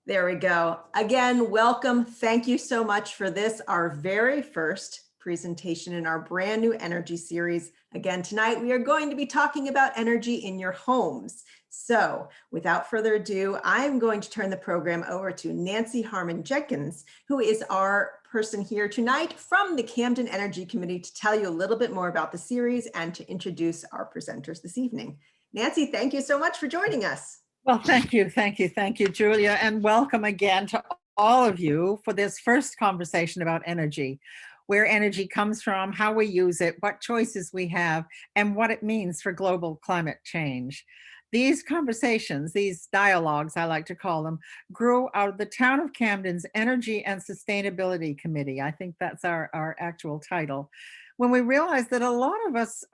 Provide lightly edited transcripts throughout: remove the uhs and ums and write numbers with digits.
There we go. Again, welcome. Thank you so much for this, our very first presentation in our brand new energy series. Again, tonight we are going to be talking about energy in your homes. So without further ado, I'm going to turn the program over to Nancy Harmon Jenkins, who is our person here tonight from the Camden Energy Committee to tell you a little bit more about the series and to introduce our presenters this evening. Nancy, thank you so much for joining us. Well, thank you, Julia, and welcome again to all of you for this first conversation about energy, where energy comes from, how we use it, what choices we have, and what it means for global climate change. These conversations, these dialogues, I like to call them, grew out of the town of Camden's Energy and Sustainability Committee. I think that's our actual title. When we realized that a lot of us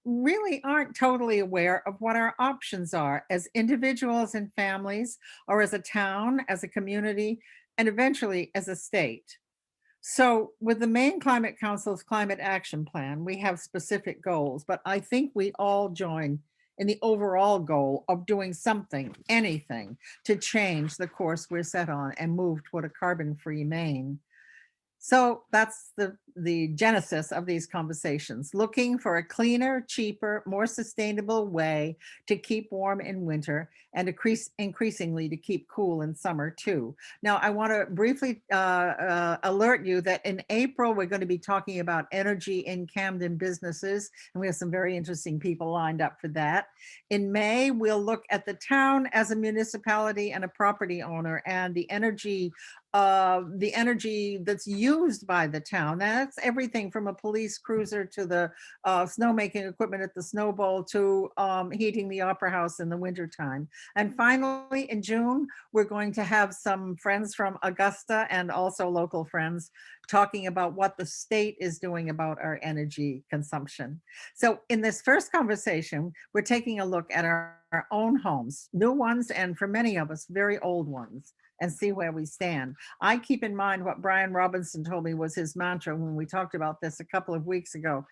really aren't totally aware of what our options are as individuals and families, or as a town, as a community, and eventually as a state. So with the Maine Climate Council's Climate Action Plan, we have specific goals, but I think we all join in the overall goal of doing something, anything, to change the course we're set on and move toward a carbon-free Maine. So that's the genesis of these conversations, looking for a cleaner, cheaper, more sustainable way to keep warm in winter and increasingly to keep cool in summer too. Now, I want to briefly alert you that in April, we're going to be talking about energy in Camden businesses, and we have some very interesting people lined up for that. In May, we'll look at the town as a municipality and a property owner and the energy that's used by the town. That's everything from a police cruiser to the snowmaking equipment at the Snow Bowl to heating the Opera House in the wintertime. And finally, in June, we're going to have some friends from Augusta and also local friends talking about what the state is doing about our energy consumption. So in this first conversation, we're taking a look at our own homes, new ones, and for many of us, very old ones, and see where we stand. I keep in mind what Brian Robinson told me was his mantra when we talked about this a couple of weeks ago.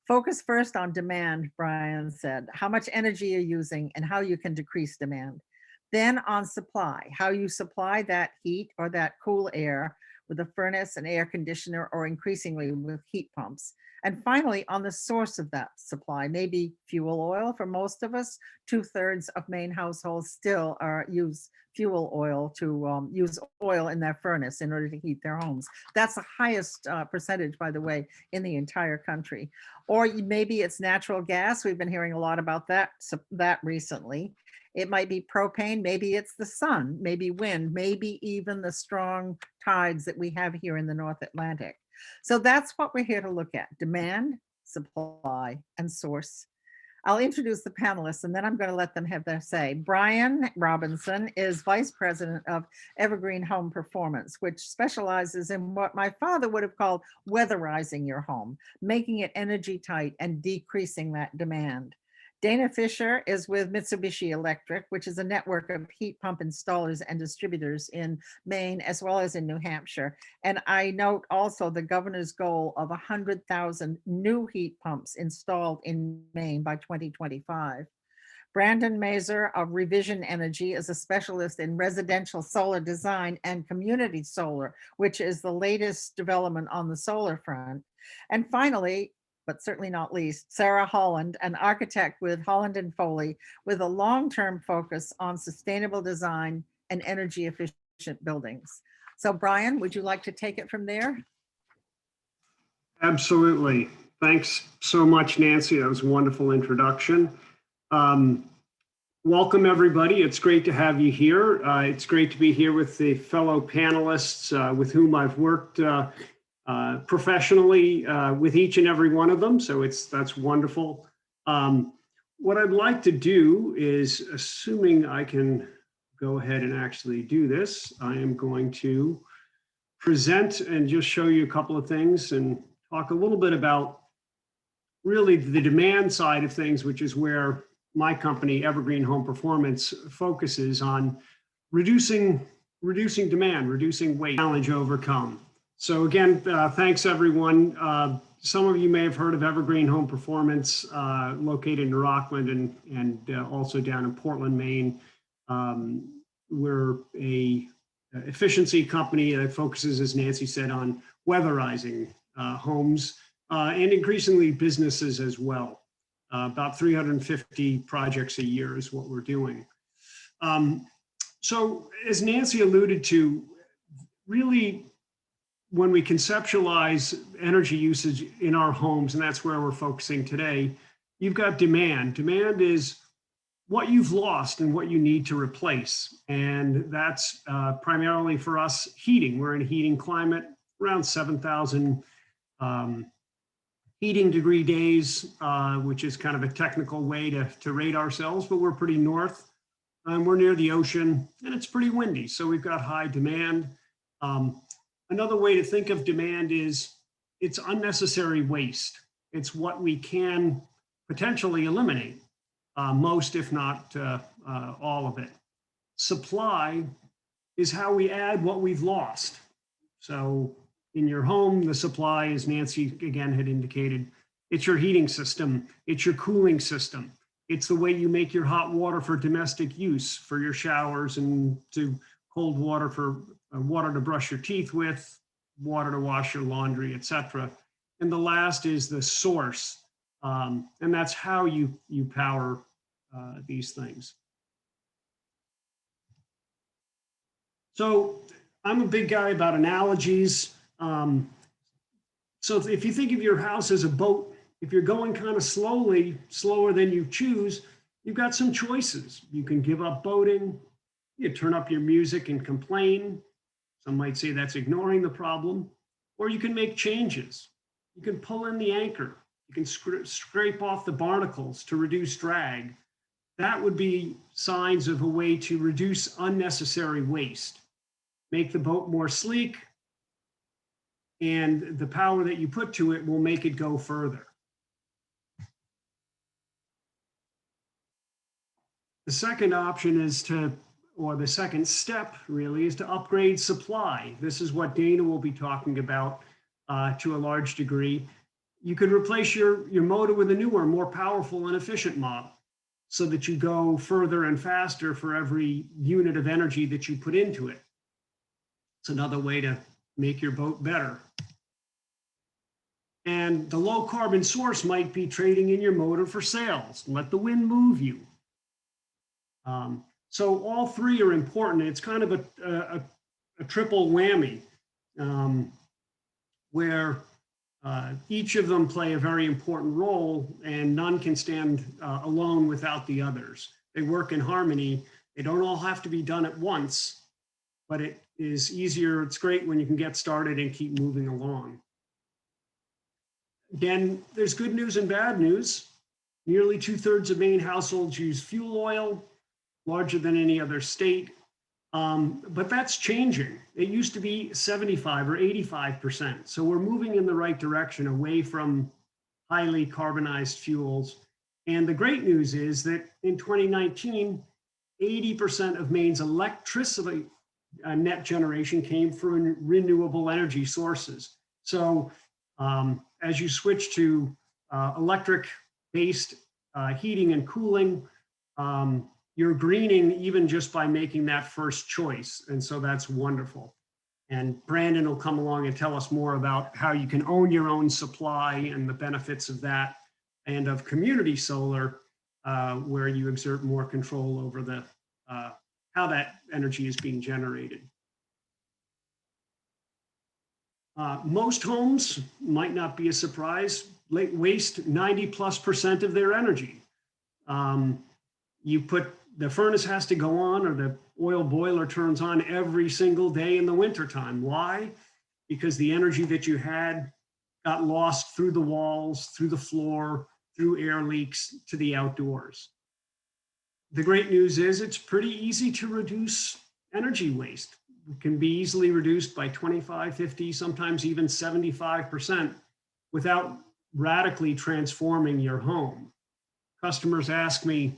Focus first on demand, Brian said, how much energy you're using and how you can decrease demand. Then on supply, how you supply that heat or that cool air with a furnace, an air conditioner, or increasingly with heat pumps. And finally, on the source of that supply, maybe fuel oil for most of us. 2/3 of Maine households still use fuel oil to use oil in their furnace in order to heat their homes. That's the highest percentage, by the way, in the entire country. Or maybe it's natural gas. We've been hearing a lot about that recently. It might be propane, maybe it's the sun, maybe wind, maybe even the strong tides that we have here in the North Atlantic. So that's what we're here to look at: demand, supply, and source. I'll introduce the panelists and then I'm going to let them have their say. Brian Robinson is Vice President of Evergreen Home Performance, which specializes in what my father would have called weatherizing your home, making it energy tight and decreasing that demand. Dana Fischer is with Mitsubishi Electric, which is a network of heat pump installers and distributors in Maine, as well as in New Hampshire. And I note also the governor's goal of 100,000 new heat pumps installed in Maine by 2025. Brandon Mazur of ReVison Energy is a specialist in residential solar design and community solar, which is the latest development on the solar front. And finally, but certainly not least, Sarah Holland, an architect with Holland and Foley, with a long-term focus on sustainable design and energy efficient buildings. So Brian, would you like to take it from there? Absolutely. Thanks so much, Nancy. That was a wonderful introduction. Welcome, everybody. It's great to have you here. It's great to be here with the fellow panelists with whom I've worked professionally with each and every one of them. So that's wonderful. What I'd like to do is, assuming I can go ahead and actually do this, I am going to present and just show you a couple of things and talk a little bit about really the demand side of things, which is where my company, Evergreen Home Performance, focuses on reducing demand, reducing waste, challenge overcome. So again, thanks everyone. Some of you may have heard of Evergreen Home Performance, located in Rockland and also down in Portland, Maine. We're a efficiency company that focuses, as Nancy said, on weatherizing homes and increasingly businesses as well. About 350 projects a year is what we're doing. So as Nancy alluded to, really, when we conceptualize energy usage in our homes, and that's where we're focusing today, you've got demand. Demand is what you've lost and what you need to replace. And that's primarily for us heating. We're in a heating climate, around 7,000 heating degree days, which is kind of a technical way to rate ourselves, but we're pretty north. We're near the ocean and it's pretty windy. So we've got high demand. Another way to think of demand is it's unnecessary waste. It's what we can potentially eliminate, most, if not all of it. Supply is how we add what we've lost. So in your home, the supply, as Nancy again had indicated, it's your heating system, it's your cooling system. It's the way you make your hot water for domestic use, for your showers, and to cold water for water to brush your teeth with, water to wash your laundry, etc. And the last is the source. And that's how you power these things. So I'm a big guy about analogies. So if you think of your house as a boat, if you're going kind of slowly, slower than you choose, you've got some choices. You can give up boating, you turn up your music and complain. Some might say that's ignoring the problem, or you can make changes. You can pull in the anchor. You can scrape off the barnacles to reduce drag. That would be signs of a way to reduce unnecessary waste. Make the boat more sleek, and the power that you put to it will make it go further. The second option is or the second step really, is to upgrade supply. This is what Dana will be talking about to a large degree. You could replace your motor with a newer, more powerful and efficient model so that you go further and faster for every unit of energy that you put into it. It's another way to make your boat better. And the low carbon source might be trading in your motor for sails. Let the wind move you. So all three are important. It's kind of a triple whammy where each of them play a very important role, and none can stand alone without the others. They work in harmony. They don't all have to be done at once, but it is easier. It's great when you can get started and keep moving along. Again, there's good news and bad news. Nearly 2/3 of Maine households use fuel oil, larger than any other state. But that's changing. It used to be 75 or 85%. So we're moving in the right direction away from highly carbonized fuels. And the great news is that in 2019, 80% of Maine's electricity net generation came from renewable energy sources. So as you switch to electric-based heating and cooling, you're greening even just by making that first choice. And so that's wonderful. And Brandon will come along and tell us more about how you can own your own supply and the benefits of that, and of community solar, where you exert more control over the how that energy is being generated. Most homes, might not be a surprise, waste 90+% of their energy. The furnace has to go on, or the oil boiler turns on every single day in the wintertime. Why? Because the energy that you had got lost through the walls, through the floor, through air leaks to the outdoors. The great news is it's pretty easy to reduce energy waste. It can be easily reduced by 25, 50, sometimes even 75% without radically transforming your home. Customers ask me,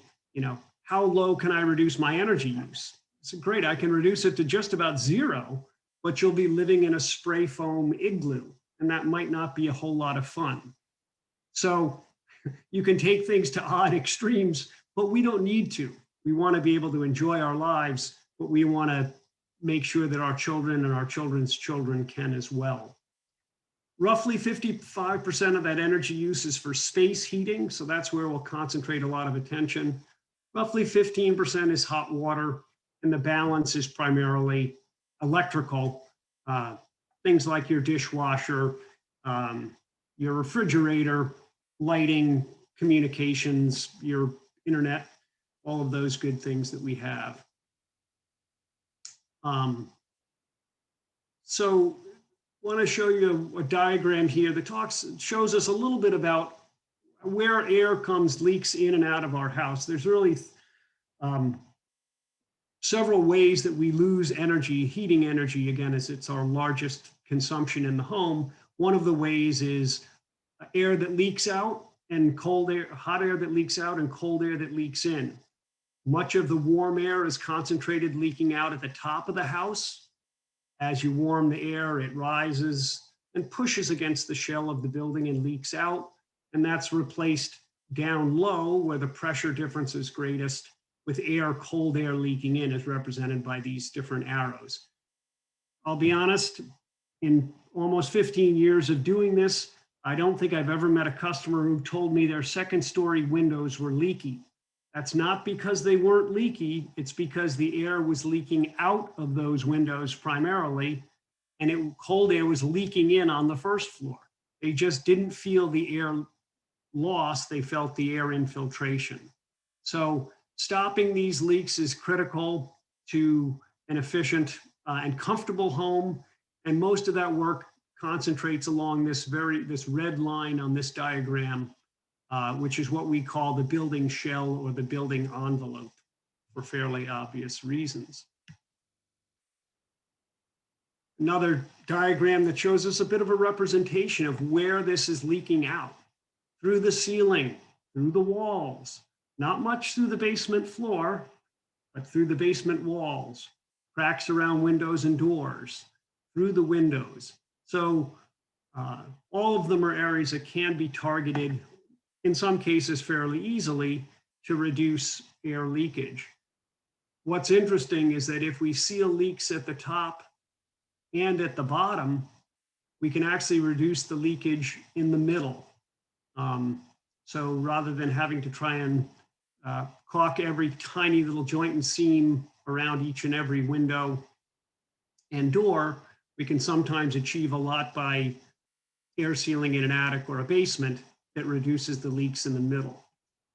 how low can I reduce my energy use? It's great, I can reduce it to just about zero, but you'll be living in a spray foam igloo, and that might not be a whole lot of fun. So you can take things to odd extremes, but we don't need to. We want to be able to enjoy our lives, but we want to make sure that our children and our children's children can as well. Roughly 55% of that energy use is for space heating, so that's where we'll concentrate a lot of attention. Roughly 15% is hot water, and the balance is primarily electrical, things like your dishwasher, your refrigerator, lighting, communications, your internet, all of those good things that we have. So I want to show you a diagram here that shows us a little bit about where air leaks in and out of our house. There's really several ways that we lose energy, heating energy, again, as it's our largest consumption in the home. One of the ways is air that leaks out and cold air, hot air that leaks out and cold air that leaks in. Much of the warm air is concentrated leaking out at the top of the house. As you warm the air, it rises and pushes against the shell of the building and leaks out. And that's replaced down low where the pressure difference is greatest with cold air leaking in, as represented by these different arrows. I'll be honest, in almost 15 years of doing this, I don't think I've ever met a customer who told me their second-story windows were leaky. That's not because they weren't leaky, it's because the air was leaking out of those windows primarily, and cold air was leaking in on the first floor. They just didn't feel the air loss, they felt the air infiltration. So stopping these leaks is critical to an efficient and comfortable home, and most of that work concentrates along this red line on this diagram, which is what we call the building shell or the building envelope for fairly obvious reasons. Another diagram that shows us a bit of a representation of where this is leaking out. Through the ceiling, through the walls, not much through the basement floor, but through the basement walls, cracks around windows and doors, through the windows. So all of them are areas that can be targeted, in some cases fairly easily, to reduce air leakage. What's interesting is that if we seal leaks at the top and at the bottom, we can actually reduce the leakage in the middle. So rather than having to try and caulk every tiny little joint and seam around each and every window and door, we can sometimes achieve a lot by air sealing in an attic or a basement that reduces the leaks in the middle.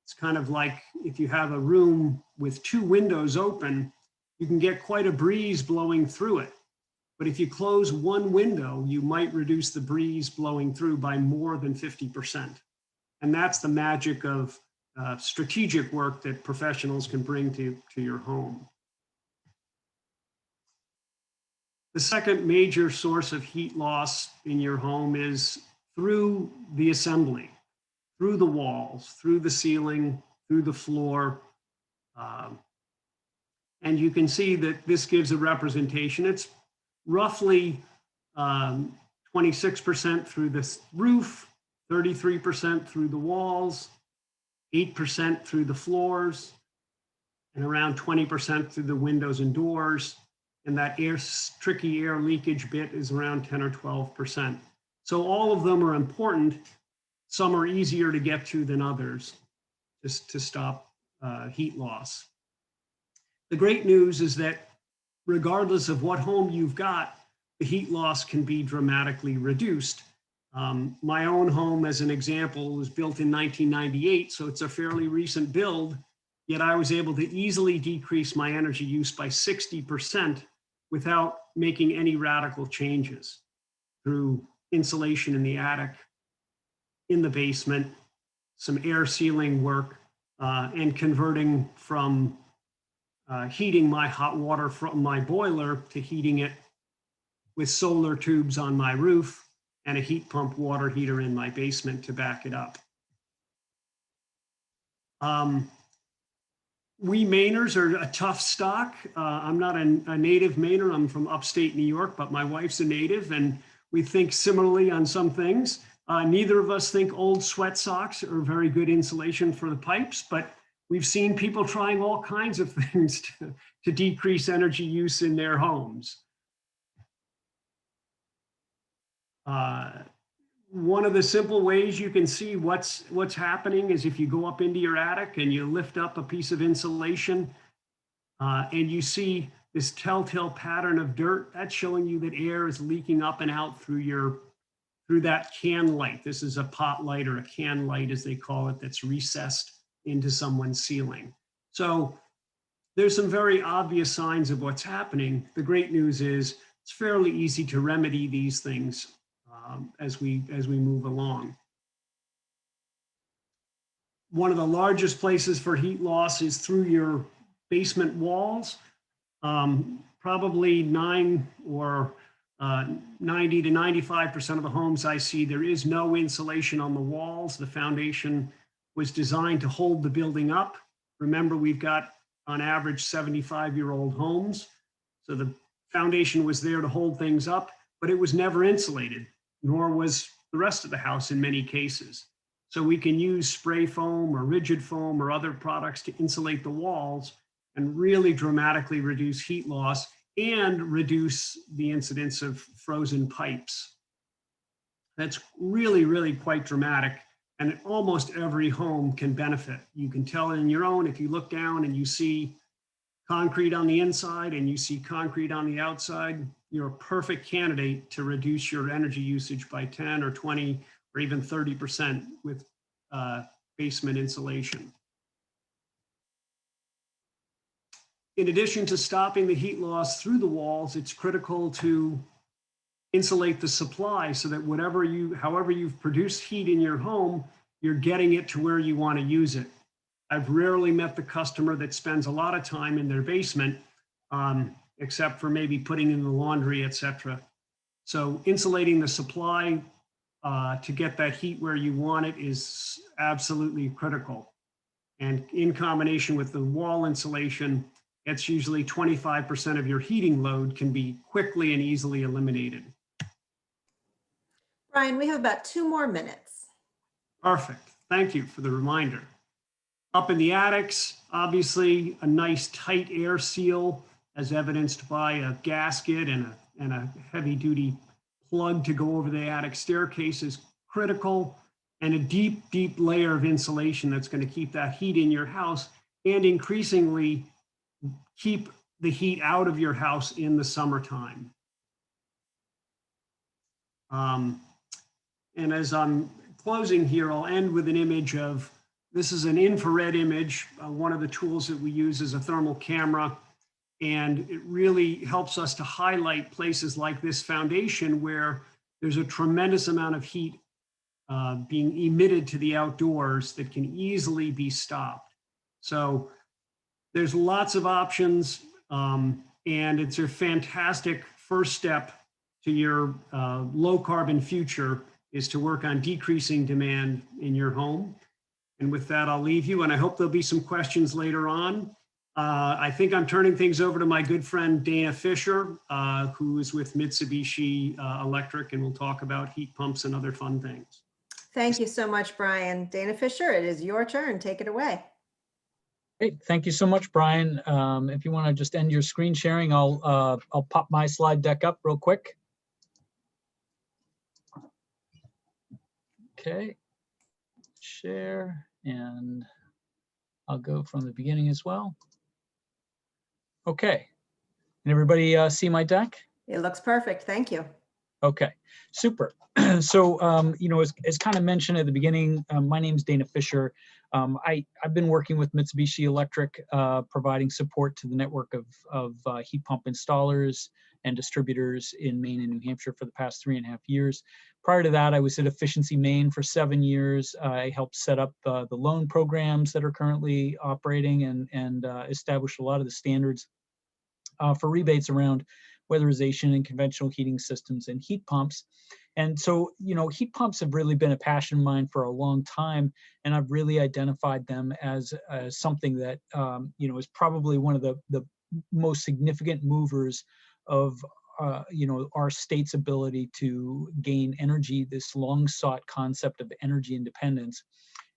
It's kind of like if you have a room with two windows open, you can get quite a breeze blowing through it. But if you close one window, you might reduce the breeze blowing through by more than 50%. And that's the magic of strategic work that professionals can bring to your home. The second major source of heat loss in your home is through the assembly, through the walls, through the ceiling, through the floor. And you can see that this gives a representation. It's roughly 26% through the roof, 33% through the walls, 8% through the floors, and around 20% through the windows and doors. And that tricky air leakage bit is around 10 or 12%. So all of them are important. Some are easier to get to than others, just to stop heat loss. The great news is that regardless of what home you've got, the heat loss can be dramatically reduced. My own home, as an example, was built in 1998, so it's a fairly recent build, yet I was able to easily decrease my energy use by 60% without making any radical changes through insulation in the attic, in the basement, some air sealing work, and converting from heating my hot water from my boiler to heating it with solar tubes on my roof and a heat pump water heater in my basement to back it up. We Mainers are a tough stock. I'm not a native Mainer. I'm from upstate New York, but my wife's a native, and we think similarly on some things. Neither of us think old sweat socks are very good insulation for the pipes, but we've seen people trying all kinds of things to decrease energy use in their homes. One of the simple ways you can see what's happening is if you go up into your attic and you lift up a piece of insulation and you see this telltale pattern of dirt, that's showing you that air is leaking up and out through that can light. This is a pot light, or a can light as they call it, that's recessed into someone's ceiling. So there's some very obvious signs of what's happening. The great news is it's fairly easy to remedy these things as we move along. One of the largest places for heat loss is through your basement walls. Probably 90 to 95% of the homes I see, there is no insulation on the walls. The foundation was designed to hold the building up. Remember, we've got on average 75-year-old homes. So the foundation was there to hold things up, but it was never insulated, nor was the rest of the house in many cases. So we can use spray foam or rigid foam or other products to insulate the walls and really dramatically reduce heat loss and reduce the incidence of frozen pipes. That's really, really quite dramatic. And almost every home can benefit. You can tell in your own, if you look down and you see concrete on the inside and you see concrete on the outside, you're a perfect candidate to reduce your energy usage by 10 or 20 or even 30% with basement insulation. In addition to stopping the heat loss through the walls, it's critical to insulate the supply so that however you've produced heat in your home, you're getting it to where you want to use it. I've rarely met the customer that spends a lot of time in their basement, except for maybe putting in the laundry, etc. So insulating the supply to get that heat where you want it is absolutely critical. And in combination with the wall insulation, it's usually 25% of your heating load can be quickly and easily eliminated. Brian, we have about 2 more minutes. Perfect. Thank you for the reminder. Up in the attics, obviously a nice tight air seal as evidenced by a gasket and a heavy duty plug to go over the attic staircase is critical, and a deep, deep layer of insulation that's going to keep that heat in your house and increasingly keep the heat out of your house in the summertime. And as I'm closing here, I'll end with an image of, this is an infrared image. One of the tools that we use is a thermal camera, and it really helps us to highlight places like this foundation where there's a tremendous amount of heat being emitted to the outdoors that can easily be stopped. So there's lots of options, and it's a fantastic first step to your low carbon future is to work on decreasing demand in your home. And with that, I'll leave you, and I hope there'll be some questions later on. I think I'm turning things over to my good friend Dana Fischer, who is with Mitsubishi Electric, and we'll talk about heat pumps and other fun things. Thank you so much, Brian. Dana Fischer, it is your turn. Take it away. Great, thank you so much, Brian. If you want to just end your screen sharing, I'll pop my slide deck up real quick. Okay, share, and I'll go from the beginning as well. Okay, and everybody see my deck? It looks perfect. Thank you. Okay, super. So, you know, as kind of mentioned at the beginning, my name is Dana Fischer. I've been working with Mitsubishi Electric, providing support to the network of heat pump installers and distributors in Maine and New Hampshire for the past 3.5 years. Prior to that, I was at Efficiency Maine for 7 years. I helped set up the loan programs that are currently operating and establish a lot of the standards for rebates around weatherization and conventional heating systems and heat pumps. And so, you know, heat pumps have really been a passion of mine for a long time, and I've really identified them as something that, you know, is probably one of the most significant movers of, you know, our state's ability to gain energy, this long sought concept of energy independence.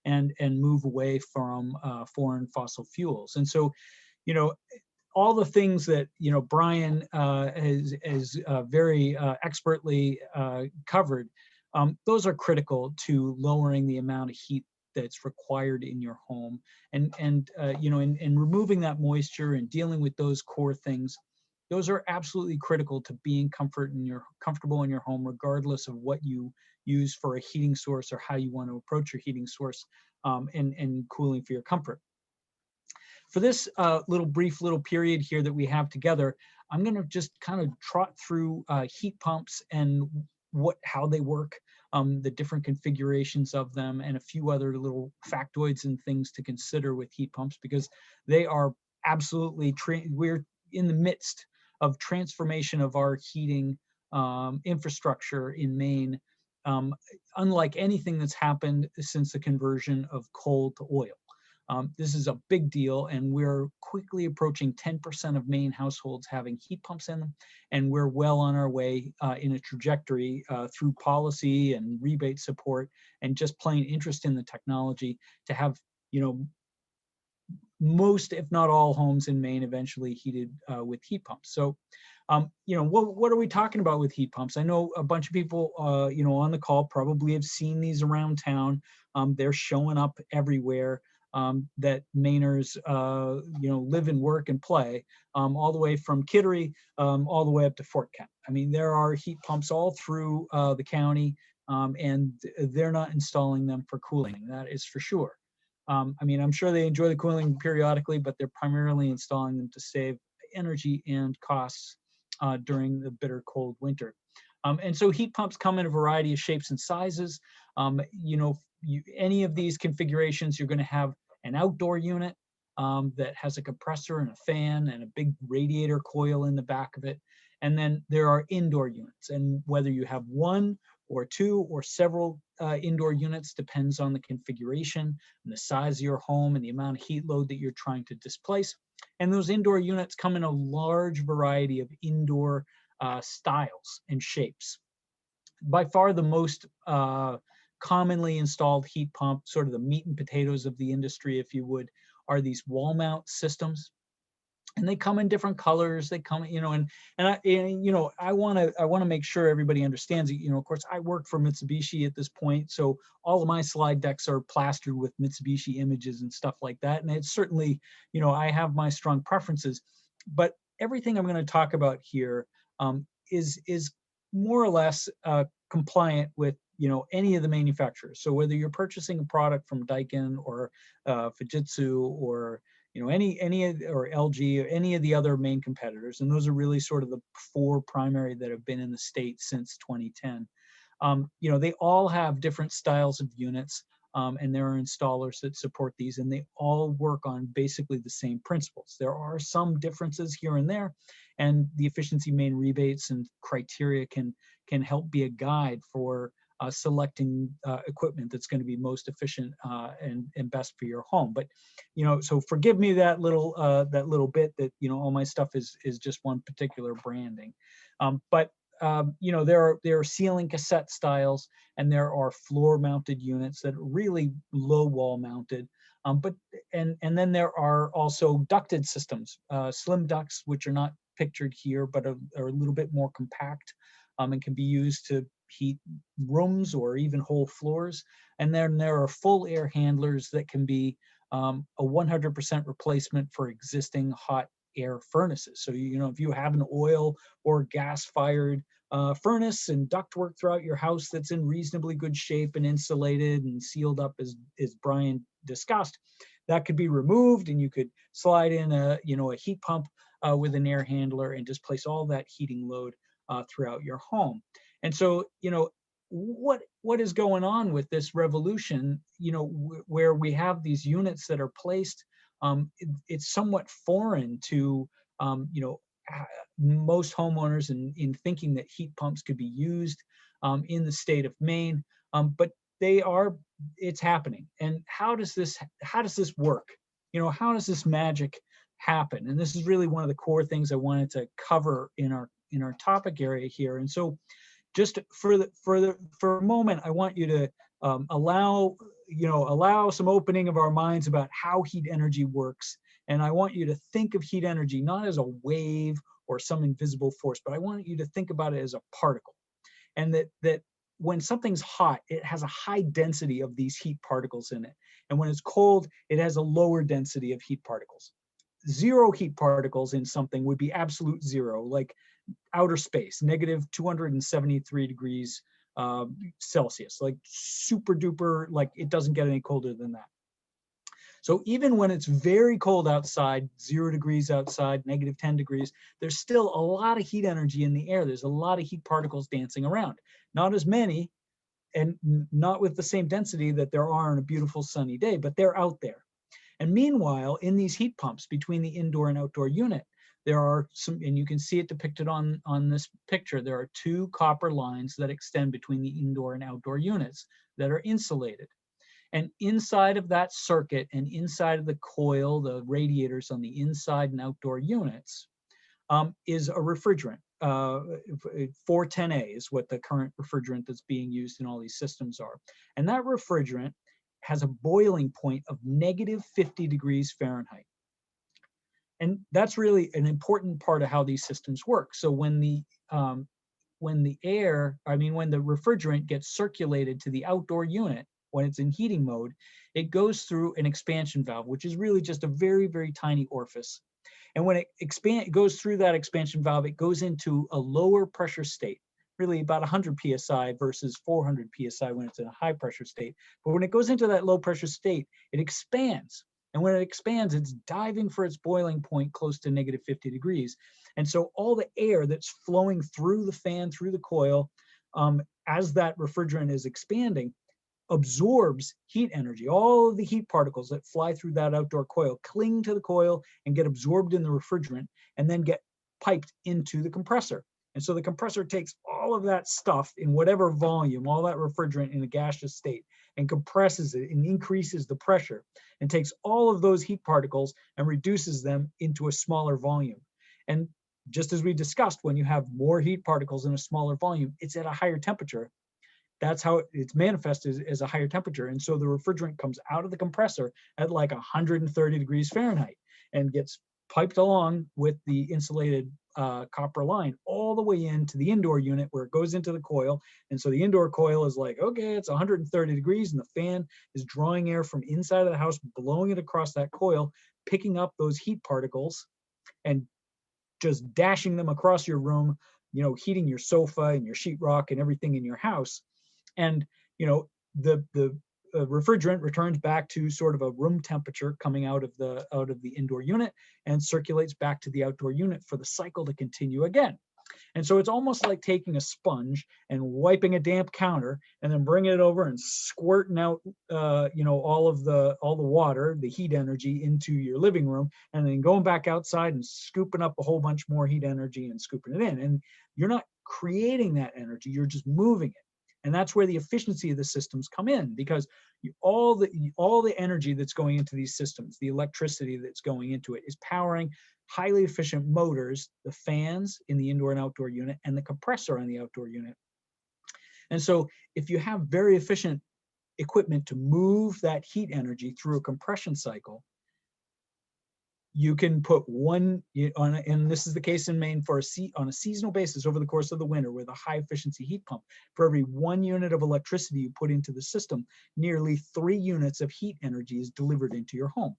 and move away from foreign fossil fuels. And so, you know, all the things that, you know, Brian has very expertly covered, those are critical to lowering the amount of heat that's required in your home, and you know, and removing that moisture and dealing with those core things. Those are absolutely critical to being comfortable in your home, regardless of what you use for a heating source or how you want to approach your heating source, and cooling for your comfort. For this brief little period here that we have together, I'm going to just kind of trot through heat pumps and how they work, the different configurations of them, and a few other little factoids and things to consider with heat pumps, because they are absolutely, we're in the midst of transformation of our heating infrastructure in Maine, unlike anything that's happened since the conversion of coal to oil. This is a big deal, and we're quickly approaching 10% of Maine households having heat pumps in them, and we're well on our way in a trajectory through policy and rebate support and just plain interest in the technology to have, you know, most, if not all, homes in Maine eventually heated with heat pumps. So, you know, what are we talking about with heat pumps? I know a bunch of people, you know, on the call probably have seen these around town. They're showing up everywhere. That Mainers, you know, live and work and play, all the way from Kittery, all the way up to Fort Kent. I mean, there are heat pumps all through the county, and they're not installing them for cooling, that is for sure. I mean, I'm sure they enjoy the cooling periodically, but they're primarily installing them to save energy and costs during the bitter cold winter. And so heat pumps come in a variety of shapes and sizes. You know, any of these configurations, you're going to have an outdoor unit that has a compressor and a fan and a big radiator coil in the back of it. And then there are indoor units, and whether you have one or two or several indoor units depends on the configuration and the size of your home and the amount of heat load that you're trying to displace. And those indoor units come in a large variety of indoor styles and shapes. By far the most commonly installed heat pump, sort of the meat and potatoes of the industry, if you would, are these wall mount systems. And they come in different colors. They come, you know, and you know, I want to make sure everybody understands it. You know, of course, I work for Mitsubishi at this point, so all of my slide decks are plastered with Mitsubishi images and stuff like that. And it's certainly, you know, I have my strong preferences, but everything I'm going to talk about here is more or less compliant with, you know, any of the manufacturers. So whether you're purchasing a product from Daikin or Fujitsu or, you know, any or LG or any of the other main competitors, and those are really sort of the four primary that have been in the state since 2010. You know, they all have different styles of units, and there are installers that support these, and they all work on basically the same principles. There are some differences here and there, and the efficiency Maine rebates and criteria can help be a guide for selecting equipment that's going to be most efficient and best for your home. But, you know, so forgive me that little bit that, you know, all my stuff is just one particular branding. You know, there are ceiling cassette styles, and there are floor mounted units that are really low wall mounted. And then there are also ducted systems, slim ducts, which are not pictured here, but are a little bit more compact, and can be used to heat rooms or even whole floors. And then there are full air handlers that can be a 100% replacement for existing hot air furnaces. So, you know, if you have an oil or gas fired furnace and ductwork throughout your house that's in reasonably good shape and insulated and sealed up, as Brian discussed, that could be removed, and you could slide in a heat pump with an air handler and just place all that heating load throughout your home. And so, you know, what is going on with this revolution, you know, where we have these units that are placed, it's somewhat foreign to, you know, most homeowners in thinking that heat pumps could be used in the state of Maine, but it's happening. And how does this work? You know, how does this magic happen? And this is really one of the core things I wanted to cover in our topic area here. And so, just for a moment, I want you to allow allow some opening of our minds about how heat energy works. And I want you to think of heat energy not as a wave or some invisible force, but I want you to think about it as a particle. And that when something's hot, it has a high density of these heat particles in it. And when it's cold, it has a lower density of heat particles. Zero heat particles in something would be absolute zero, like outer space, negative 273 degrees Celsius, like super duper, like it doesn't get any colder than that. So even when it's very cold outside, 0 degrees outside, negative 10 degrees, there's still a lot of heat energy in the air. There's a lot of heat particles dancing around. Not as many, and not with the same density that there are on a beautiful sunny day, but they're out there. And meanwhile, in these heat pumps between the indoor and outdoor unit, there are some, and you can see it depicted on this picture, there are 2 copper lines that extend between the indoor and outdoor units that are insulated. And inside of that circuit and inside of the coil, the radiators on the inside and outdoor units, is a refrigerant. 410A is what the current refrigerant that's being used in all these systems are. And that refrigerant has a boiling point of negative 50 degrees Fahrenheit. And that's really an important part of how these systems work. So when the refrigerant gets circulated to the outdoor unit, when it's in heating mode, it goes through an expansion valve, which is really just a very, very tiny orifice. And when it goes through that expansion valve, it goes into a lower pressure state, really about 100 PSI versus 400 PSI when it's in a high pressure state. But when it goes into that low pressure state, it expands. And when it expands, it's diving for its boiling point close to negative 50 degrees. And so all the air that's flowing through the fan, through the coil, as that refrigerant is expanding, absorbs heat energy. All of the heat particles that fly through that outdoor coil cling to the coil and get absorbed in the refrigerant and then get piped into the compressor. And so the compressor takes all of that stuff in whatever volume, all that refrigerant in a gaseous state, and compresses it and increases the pressure and takes all of those heat particles and reduces them into a smaller volume. And just as we discussed, when you have more heat particles in a smaller volume, it's at a higher temperature. That's how it's manifested as a higher temperature. And so the refrigerant comes out of the compressor at like 130 degrees Fahrenheit and gets piped along with the insulated copper line all the way into the indoor unit where it goes into the coil. And so the indoor coil is like, okay, it's 130 degrees and the fan is drawing air from inside of the house, blowing it across that coil, picking up those heat particles and just dashing them across your room, heating your sofa and your sheetrock and everything in your house. And the refrigerant returns back to sort of a room temperature coming out of the indoor unit and circulates back to the outdoor unit for the cycle to continue again. And so it's almost like taking a sponge and wiping a damp counter and then bringing it over and squirting out all the water, the heat energy into your living room, and then going back outside and scooping up a whole bunch more heat energy and scooping it in. And you're not creating that energy, you're just moving it. And that's where the efficiency of the systems come in, because all the energy that's going into these systems, the electricity that's going into it, is powering highly efficient motors, the fans in the indoor and outdoor unit, and the compressor on the outdoor unit. And so if you have very efficient equipment to move that heat energy through a compression cycle, you can put one on, and this is the case in Maine, on a seasonal basis over the course of the winter with a high efficiency heat pump. For every 1 unit of electricity you put into the system, nearly 3 units of heat energy is delivered into your home.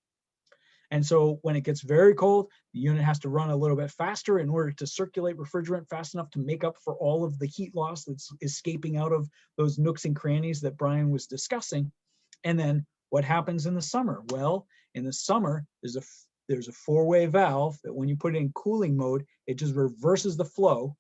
And so when it gets very cold, the unit has to run a little bit faster in order to circulate refrigerant fast enough to make up for all of the heat loss that's escaping out of those nooks and crannies that Brian was discussing. And then what happens in the summer? Well, in the summer, there's a 4-way valve that when you put it in cooling mode, it just reverses the flow.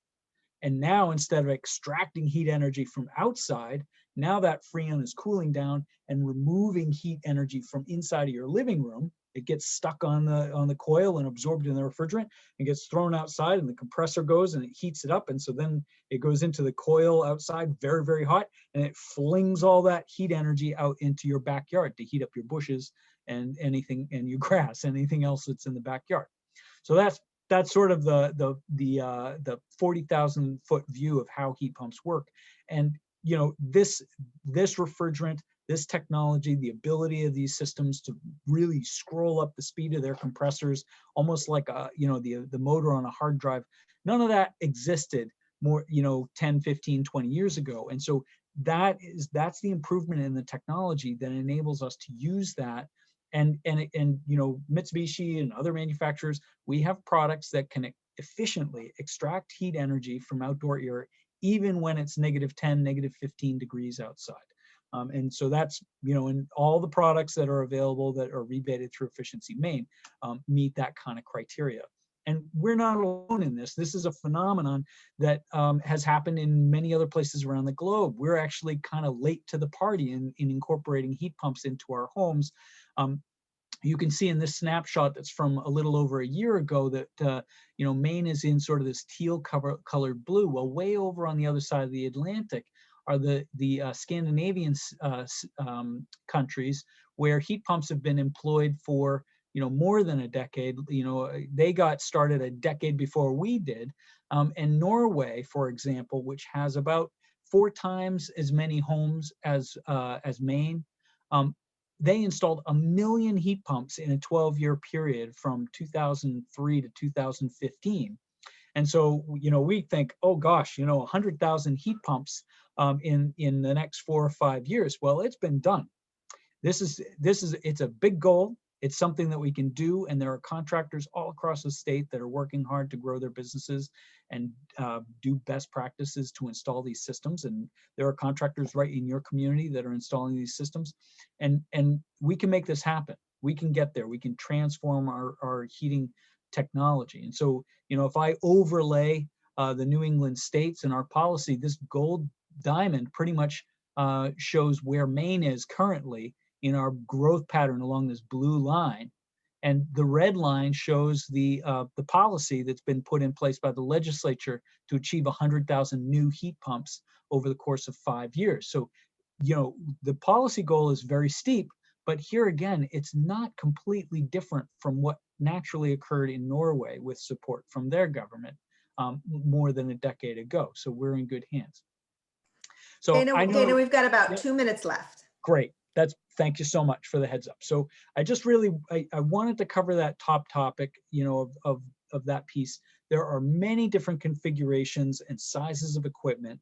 And now instead of extracting heat energy from outside, now that freon is cooling down and removing heat energy from inside of your living room. It gets stuck on the coil and absorbed in the refrigerant and gets thrown outside, and the compressor goes and it heats it up. And so then it goes into the coil outside very, very hot, and it flings all that heat energy out into your backyard to heat up your bushes and anything, and your grass, anything else that's in the backyard. So that's sort of the 40,000 foot view of how heat pumps work. And this refrigerant, this technology, the ability of these systems to really scroll up the speed of their compressors, almost like the motor on a hard drive, none of that existed more 10, 15, 20 years ago. And so that's the improvement in the technology that enables us to use that. And Mitsubishi and other manufacturers, we have products that can efficiently extract heat energy from outdoor air, even when it's -10, -15 degrees outside. And so that's, and all the products that are available that are rebated through Efficiency Maine meet that kind of criteria. And we're not alone in this. This is a phenomenon that has happened in many other places around the globe. We're actually kind of late to the party in incorporating heat pumps into our homes. You can see in this snapshot that's from a little over a year ago that Maine is in sort of this teal colored blue. Well, way over on the other side of the Atlantic are the Scandinavian countries where heat pumps have been employed for more than a decade. They got started a decade before we did. And Norway, for example, which has about 4 times as many homes as Maine, they installed 1 million heat pumps in a 12-year period from 2003 to 2015. And so, we think, oh gosh, 100,000 heat pumps in the next 4 or 5 years. Well, it's been done. It's a big goal. It's something that we can do, and there are contractors all across the state that are working hard to grow their businesses and do best practices to install these systems. And there are contractors right in your community that are installing these systems, and we can make this happen. We can get there. We can transform our heating technology. And so, if I overlay the New England states and our policy, this gold diamond pretty much shows where Maine is currently in our growth pattern along this blue line. And the red line shows the policy that's been put in place by the legislature to achieve 100,000 new heat pumps over the course of 5 years. So, the policy goal is very steep, but here again, it's not completely different from what naturally occurred in Norway with support from their government more than a decade ago. So we're in good hands. So Dana, we've got about 2 minutes left. Great. Thank you so much for the heads up. So I just I wanted to cover that top topic, of that piece. There are many different configurations and sizes of equipment,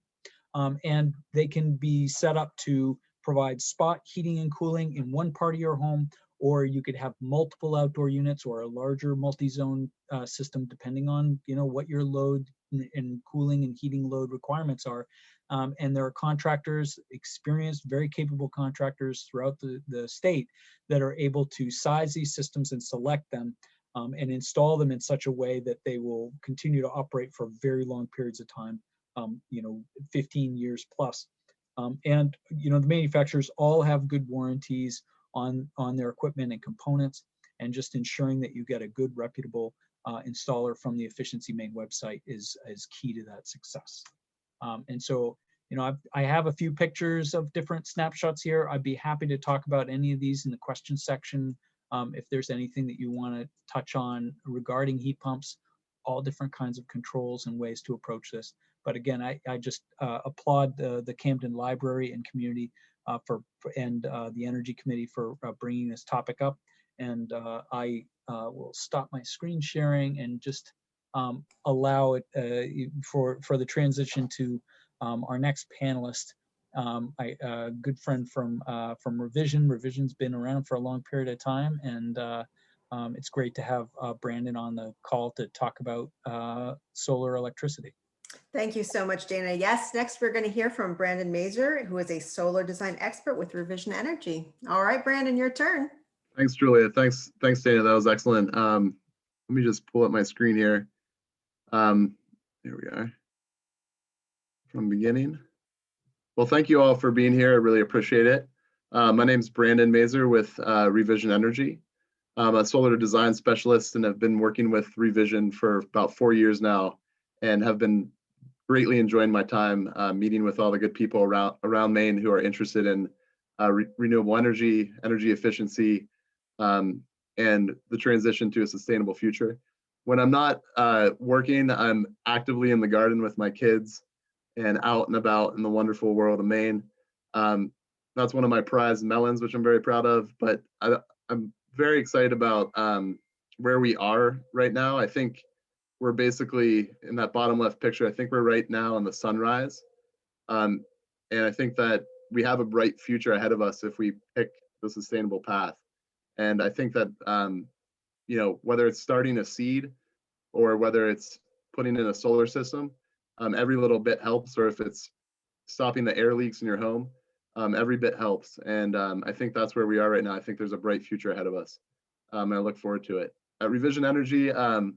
and they can be set up to provide spot heating and cooling in one part of your home, or you could have multiple outdoor units or a larger multi-zone system, depending on, what your load and cooling and heating load requirements are. And there are contractors, experienced, very capable contractors throughout the state that are able to size these systems and select them and install them in such a way that they will continue to operate for very long periods of time, 15 years plus. And the manufacturers all have good warranties on their equipment and components, and just ensuring that you get a good, reputable installer from the Efficiency Maine website is key to that success. And so, I have a few pictures of different snapshots here. I'd be happy to talk about any of these in the question section. If there's anything that you want to touch on regarding heat pumps, all different kinds of controls and ways to approach this. But again, I just applaud the Camden Library and community and the Energy Committee for bringing this topic up. And I will stop my screen sharing and just allow it for the transition to our next panelist, a good friend from ReVison. ReVison's been around for a long period of time, and it's great to have Brandon on the call to talk about solar electricity. Thank you so much, Dana. Yes, next we're going to hear from Brandon Mazur, who is a solar design expert with ReVison Energy. All right, Brandon, your turn. Thanks, Julia. Thanks, Dana. That was excellent. Let me just pull up my screen here. Here we are. From beginning. Well, thank you all for being here. I really appreciate it. My name is Brandon Mazur with ReVison Energy. I'm a solar design specialist and have been working with ReVison for about 4 years now, and have been greatly enjoying my time meeting with all the good people around Maine who are interested in renewable energy, energy efficiency, and the transition to a sustainable future. When I'm not working, I'm actively in the garden with my kids and out and about in the wonderful world of Maine. That's one of my prized melons, which I'm very proud of. But I'm very excited about where we are right now. I think we're basically in that bottom left picture. I think we're right now in the sunrise. And I think that we have a bright future ahead of us if we pick the sustainable path. And I think that, whether it's starting a seed or whether it's putting in a solar system, every little bit helps. Or if it's stopping the air leaks in your home, every bit helps. And I think that's where we are right now. I think there's a bright future ahead of us. And I look forward to it. At ReVison Energy, I'm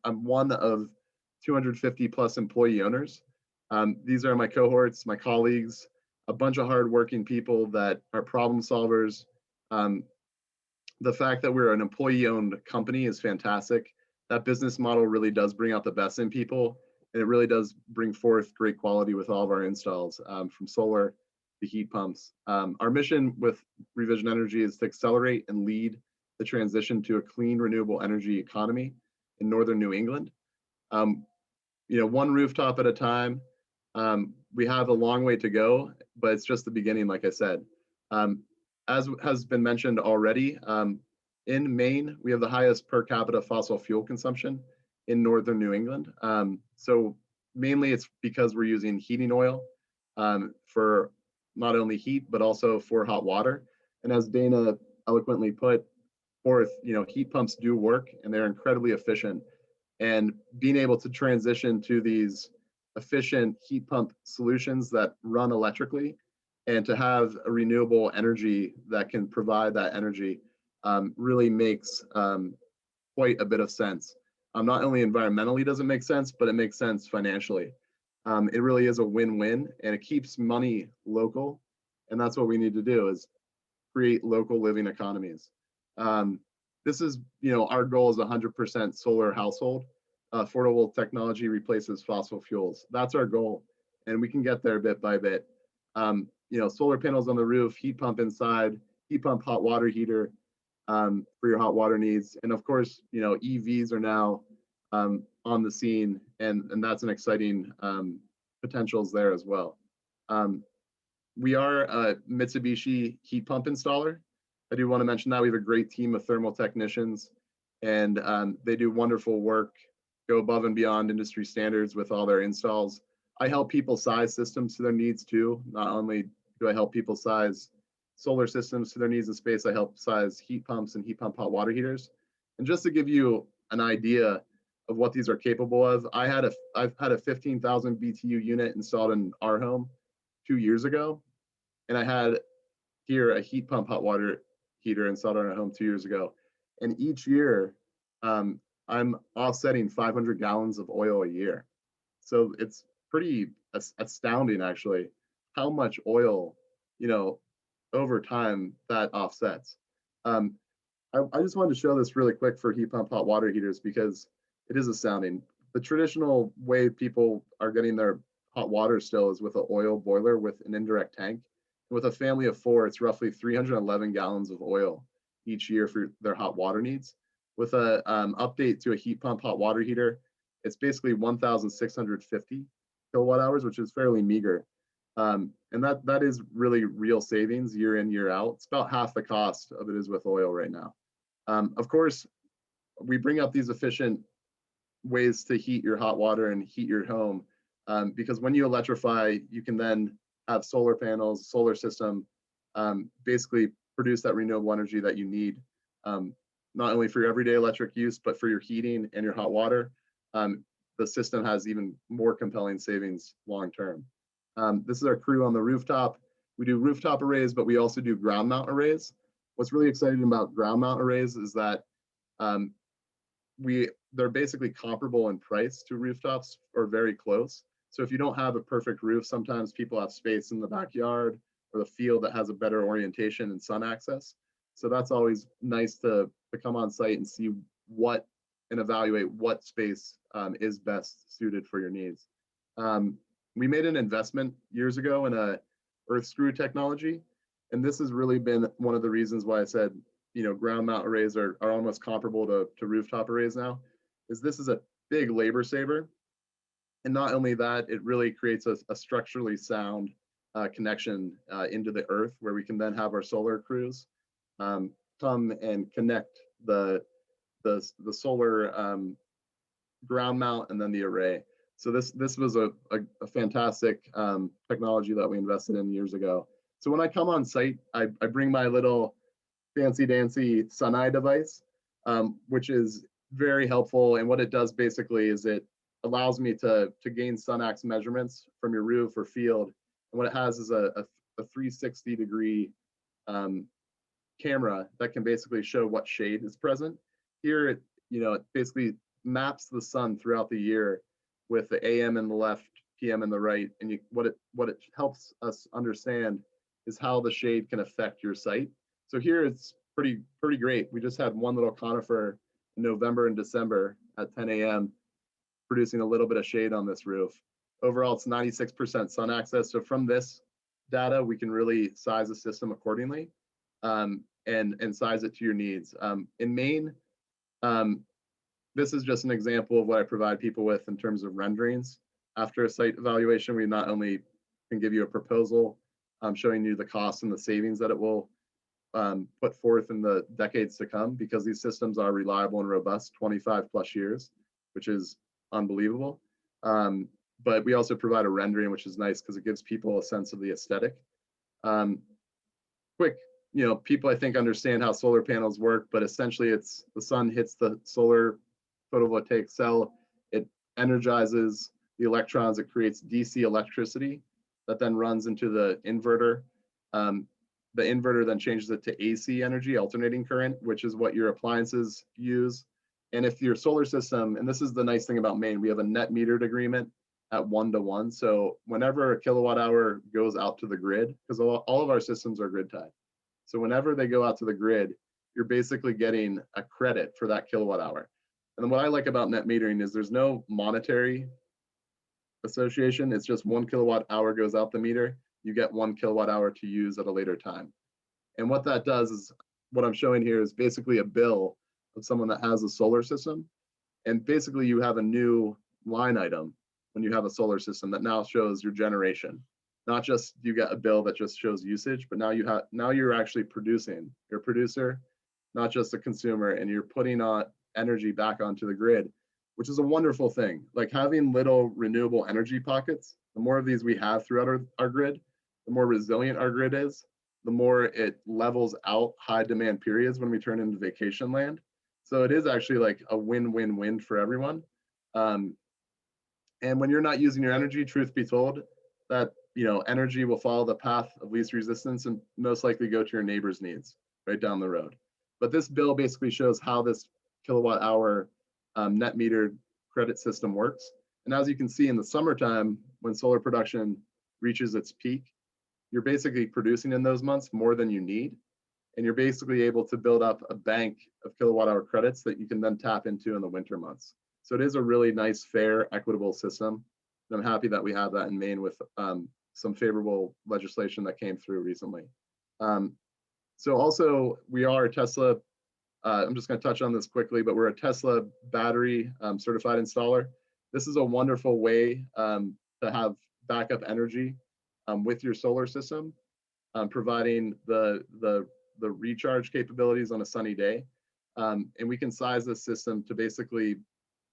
one of 250 plus employee owners. These are my cohorts, my colleagues, a bunch of hardworking people that are problem solvers. The fact that we're an employee-owned company is fantastic. That business model really does bring out the best in people, and it really does bring forth great quality with all of our installs, from solar to heat pumps. Our mission with ReVison Energy is to accelerate and lead the transition to a clean, renewable energy economy in northern New England. One rooftop at a time. We have a long way to go, but it's just the beginning, like I said. As has been mentioned already, in Maine, we have the highest per capita fossil fuel consumption in northern New England. So mainly it's because we're using heating oil for not only heat, but also for hot water. And as Dana eloquently put forth, heat pumps do work and they're incredibly efficient. And being able to transition to these efficient heat pump solutions that run electrically and to have a renewable energy that can provide that energy really makes quite a bit of sense. Not only environmentally does it make sense, but it makes sense financially. It really is a win-win, and it keeps money local. And that's what we need to do, is create local living economies. This is, our goal is 100% solar household. Affordable technology replaces fossil fuels. That's our goal, and we can get there bit by bit. Solar panels on the roof, heat pump inside, heat pump hot water heater for your hot water needs. And of course, EVs are now on the scene, and that's an exciting potentials there as well. We are a Mitsubishi heat pump installer. I do want to mention that we have a great team of thermal technicians, and they do wonderful work, go above and beyond industry standards with all their installs. I help people size systems to their needs too. Not only do I help people size solar systems to their needs in space, I help size heat pumps and heat pump hot water heaters. And just to give you an idea of what these are capable of, I've had a 15,000 BTU unit installed in our home 2 years ago, and I had here a heat pump hot water heater installed in our home 2 years ago. And each year, I'm offsetting 500 gallons of oil a year. So it's pretty astounding, actually, how much oil, over time that offsets. I just wanted to show this really quick for heat pump hot water heaters because it is astounding. The traditional way people are getting their hot water still is with an oil boiler with an indirect tank. With a family of 4, it's roughly 311 gallons of oil each year for their hot water needs. With a update to a heat pump hot water heater, it's basically 1,650 kilowatt hours, which is fairly meager. And that is really real savings year in, year out. It's about half the cost of it is with oil right now. Of course, we bring up these efficient ways to heat your hot water and heat your home because when you electrify, you can then have solar panels, solar system, basically produce that renewable energy that you need, not only for your everyday electric use, but for your heating and your hot water. The system has even more compelling savings long-term. This is our crew on the rooftop. We do rooftop arrays, but we also do ground mount arrays. What's really exciting about ground mount arrays is that they're basically comparable in price to rooftops or very close. So if you don't have a perfect roof, sometimes people have space in the backyard or the field that has a better orientation and sun access. So that's always nice to come on site and see what and evaluate what space is best suited for your needs. We made an investment years ago in a earth screw technology, and this has really been one of the reasons why I said, ground mount arrays are almost comparable to rooftop arrays now, is this is a big labor saver. And not only that, it really creates a structurally sound connection into the earth, where we can then have our solar crews come and connect the solar ground mount and then the array. So this was a fantastic technology that we invested in years ago. So when I come on site, I bring my little fancy dancy sun eye device, which is very helpful. And what it does basically is it allows me to gain sun ax measurements from your roof or field. And what it has is a 360-degree camera that can basically show what shade is present. Here, it basically maps the sun throughout the year with the AM in the left, PM in the right. And what it helps us understand is how the shade can affect your site. So here it's pretty great. We just had one little conifer in November and December at 10 a.m. producing a little bit of shade on this roof. Overall, it's 96% sun access. So from this data, we can really size the system accordingly and size it to your needs. In Maine, this is just an example of what I provide people with in terms of renderings. After a site evaluation, we not only can give you a proposal showing you the costs and the savings that it will put forth in the decades to come, because these systems are reliable and robust 25 plus years, which is unbelievable. But we also provide a rendering, which is nice because it gives people a sense of the aesthetic. Quick, people I think understand how solar panels work, but essentially it's the sun hits the solar photovoltaic cell, it energizes the electrons, it creates DC electricity that then runs into the inverter. The inverter then changes it to AC energy, alternating current, which is what your appliances use. And if your solar system, and this is the nice thing about Maine, we have a net metered agreement at 1-to-1. So whenever a kilowatt hour goes out to the grid, because all of our systems are grid tied. So whenever they go out to the grid, you're basically getting a credit for that kilowatt hour. And then what I like about net metering is there's no monetary association. It's just 1 kilowatt hour goes out the meter. You get 1 kilowatt hour to use at a later time. And what that does is, what I'm showing here is basically a bill of someone that has a solar system. And basically you have a new line item when you have a solar system that now shows your generation. Not just you get a bill that just shows usage, but now you're actually producing. You're a producer, not just a consumer, and you're putting on energy back onto the grid, which is a wonderful thing. Like having little renewable energy pockets, the more of these we have throughout our grid, the more resilient our grid is, the more it levels out high demand periods when we turn into vacation land. So it is actually like a win-win-win for everyone. And when you're not using your energy, truth be told, that energy will follow the path of least resistance and most likely go to your neighbor's needs right down the road. But this bill basically shows how this kilowatt hour net metered credit system works. And as you can see in the summertime, when solar production reaches its peak, you're basically producing in those months more than you need. And you're basically able to build up a bank of kilowatt hour credits that you can then tap into in the winter months. So it is a really nice, fair, equitable system. And I'm happy that we have that in Maine with some favorable legislation that came through recently. So also we are a Tesla, I'm just going to touch on this quickly, but we're a Tesla battery certified installer. This is a wonderful way to have backup energy with your solar system, providing the recharge capabilities on a sunny day. And we can size this system to basically,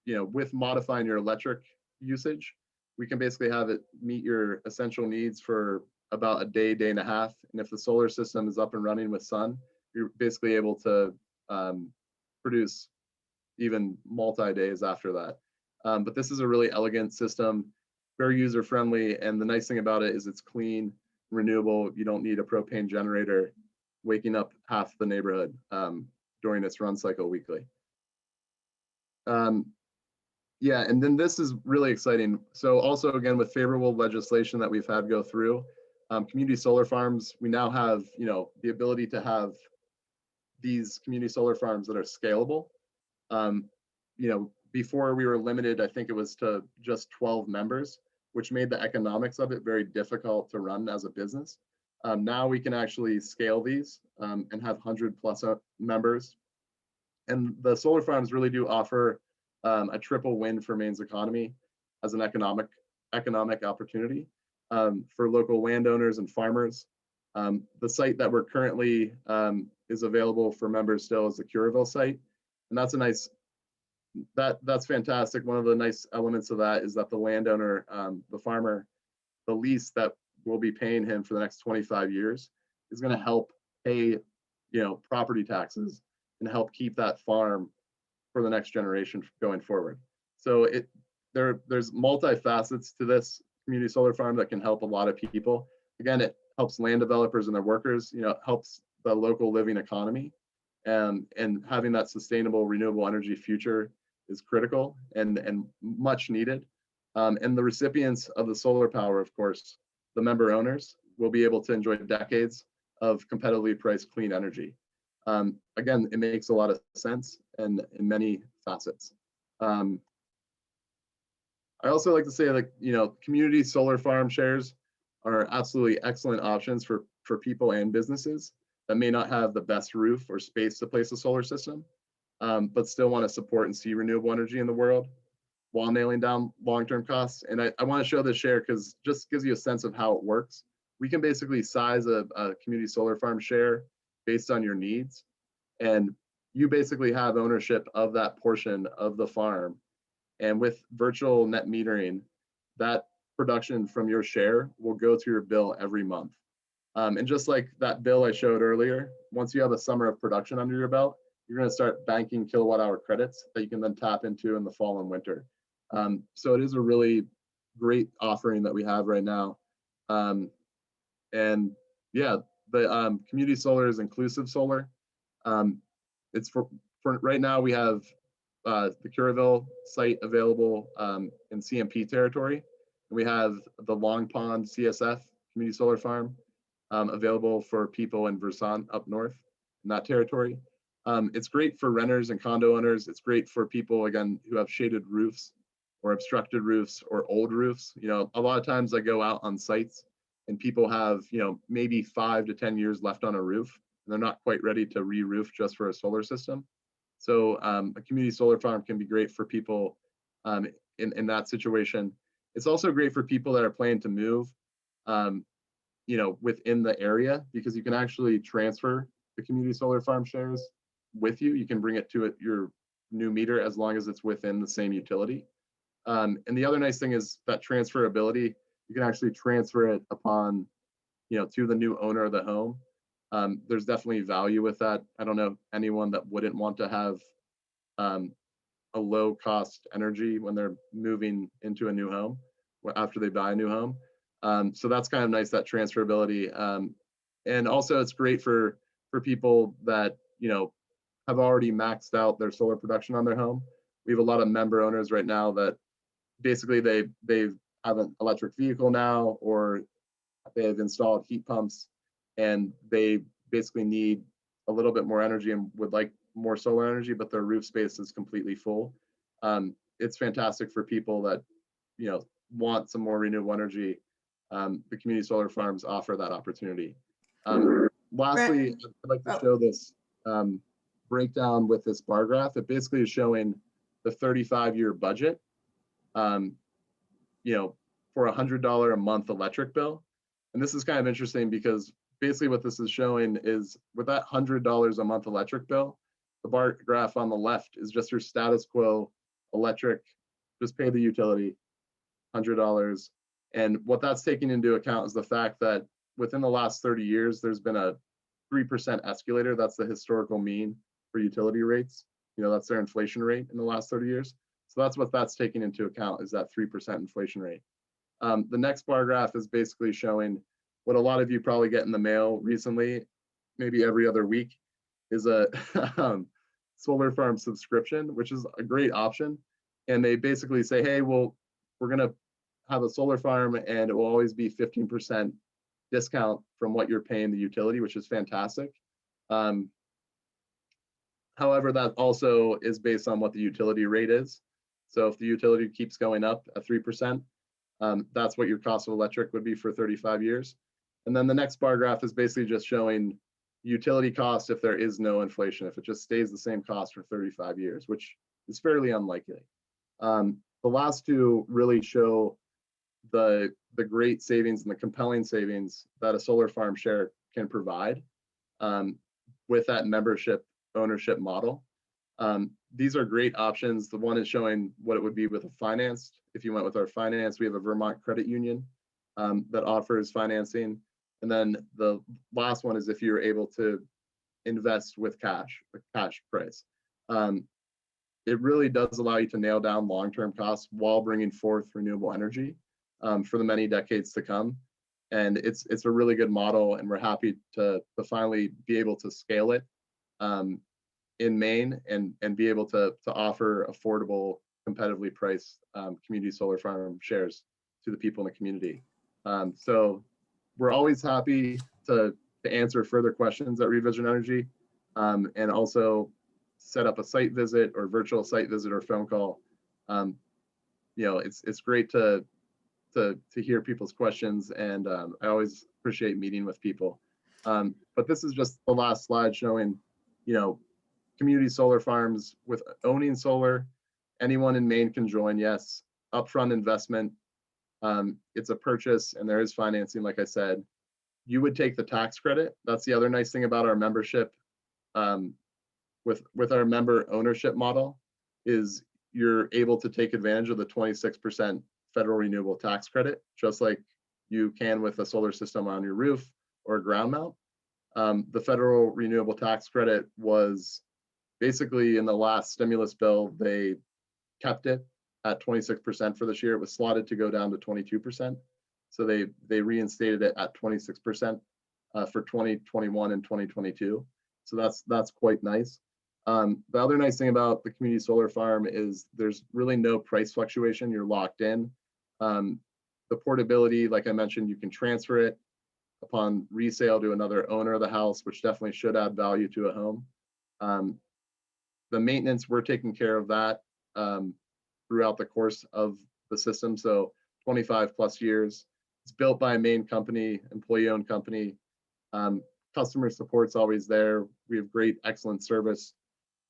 with modifying your electric usage, we can basically have it meet your essential needs for about a day, day and a half. And if the solar system is up and running with sun, you're basically able to produce even multi-days after that. But this is a really elegant system, very user-friendly. And the nice thing about it is it's clean, renewable. You don't need a propane generator waking up half the neighborhood during its run cycle weekly. Yeah, and then this is really exciting. So also, again, with favorable legislation that we've had go through, community solar farms, we now have, the ability to have these community solar farms that are scalable. Before we were limited, I think it was to just 12 members, which made the economics of it very difficult to run as a business. Now we can actually scale these and have 100+ members. And the solar farms really do offer a triple win for Maine's economy as an economic opportunity. for local landowners and farmers. The site that we're currently is available for members still is the Curaville site, and that's a nice, that's fantastic. One of the nice elements of that is that the landowner, the farmer, the lease that we'll be paying him for the next 25 years is going to help pay, property taxes and help keep that farm for the next generation going forward. So there's multi-facets to this community solar farm that can help a lot of people. Again, it helps land developers and their workers, it helps the local living economy, and having that sustainable renewable energy future is critical and much needed. And the recipients of the solar power, of course, the member owners, will be able to enjoy decades of competitively priced clean energy. Again, it makes a lot of sense and in many facets. I also like to say, like, community solar farm shares are absolutely excellent options for people and businesses that may not have the best roof or space to place a solar system, but still want to support and see renewable energy in the world while nailing down long-term costs. And I want to show this share because just gives you a sense of how it works. We can basically size a community solar farm share based on your needs, and you basically have ownership of that portion of the farm. And with virtual net metering, that production from your share will go to your bill every month. And just like that bill I showed earlier, once you have a summer of production under your belt, you're going to start banking kilowatt hour credits that you can then tap into in the fall and winter. So it is a really great offering that we have right now. And yeah, the community solar is inclusive solar. It's for right now, we have the Curaville site available in CMP territory. And we have the Long Pond CSF community solar farm available for people in Vermont up north in that territory. It's great for renters and condo owners. It's great for people, again, who have shaded roofs or obstructed roofs or old roofs. A lot of times I go out on sites and people have, maybe 5 to 10 years left on a roof, and they're not quite ready to re-roof just for a solar system. So a community solar farm can be great for people in that situation. It's also great for people that are planning to move, within the area, because you can actually transfer the community solar farm shares with you. You can bring it to your new meter as long as it's within the same utility. And the other nice thing is that transferability. You can actually transfer it upon, to the new owner of the home. There's definitely value with that. I don't know anyone that wouldn't want to have a low cost energy when they're moving into a new home after they buy a new home. So that's kind of nice, that transferability. And also it's great for people that, have already maxed out their solar production on their home. We have a lot of member owners right now that basically they have an electric vehicle now, or they have installed heat pumps, and they basically need a little bit more energy and would like more solar energy, but their roof space is completely full. It's fantastic for people that, want some more renewable energy. The community solar farms offer that opportunity. Lastly, I'd like to show this breakdown with this bar graph. It basically is showing the 35-year budget, for $100 a month electric bill. And this is kind of interesting because basically what this is showing is with that $100 a month electric bill, the bar graph on the left is just your status quo electric, just pay the utility, $100. And what that's taking into account is the fact that within the last 30 years, there's been a 3% escalator. That's the historical mean for utility rates. That's their inflation rate in the last 30 years. So that's what that's taking into account, is that 3% inflation rate. The next bar graph is basically showing what a lot of you probably get in the mail recently, maybe every other week, is a solar farm subscription, which is a great option. And they basically say, hey, well, we're going to have a solar farm and it will always be 15% discount from what you're paying the utility, which is fantastic. However, that also is based on what the utility rate is. So if the utility keeps going up at 3%, that's what your cost of electric would be for 35 years. And then the next bar graph is basically just showing utility cost if there is no inflation, if it just stays the same cost for 35 years, which is fairly unlikely. The last two really show the great savings and the compelling savings that a solar farm share can provide with that membership ownership model. These are great options. The one is showing what it would be with a financed. If you went with our finance, we have a Vermont credit union that offers financing. And then the last one is if you're able to invest with cash, a cash price. It really does allow you to nail down long-term costs while bringing forth renewable energy for the many decades to come. And it's a really good model, and we're happy to finally be able to scale it in Maine and be able to offer affordable, competitively priced community solar farm shares to the people in the community. So we're always happy to answer further questions at ReVison Energy, and also set up a site visit or virtual site visit or phone call. You know, it's great to hear people's questions, and I always appreciate meeting with people. But this is just the last slide showing, you know, community solar farms with owning solar. Anyone in Maine can join, yes. Upfront investment, it's a purchase and there is financing, like I said. You would take the tax credit. That's the other nice thing about our membership with our member ownership model, is you're able to take advantage of the 26% federal renewable tax credit, just like you can with a solar system on your roof or a ground mount. The federal renewable tax credit was basically in the last stimulus bill, they kept it at 26% for this year. It was slotted to go down to 22%. So they reinstated it at 26% for 2021 and 2022. So that's quite nice. The other nice thing about the community solar farm is there's really no price fluctuation. You're locked in. The portability, like I mentioned, you can transfer it upon resale to another owner of the house, which definitely should add value to a home. The maintenance, we're taking care of that throughout the course of the system. So 25 plus years. It's built by a Maine company, employee-owned company. Customer support's always there. We have great, excellent service.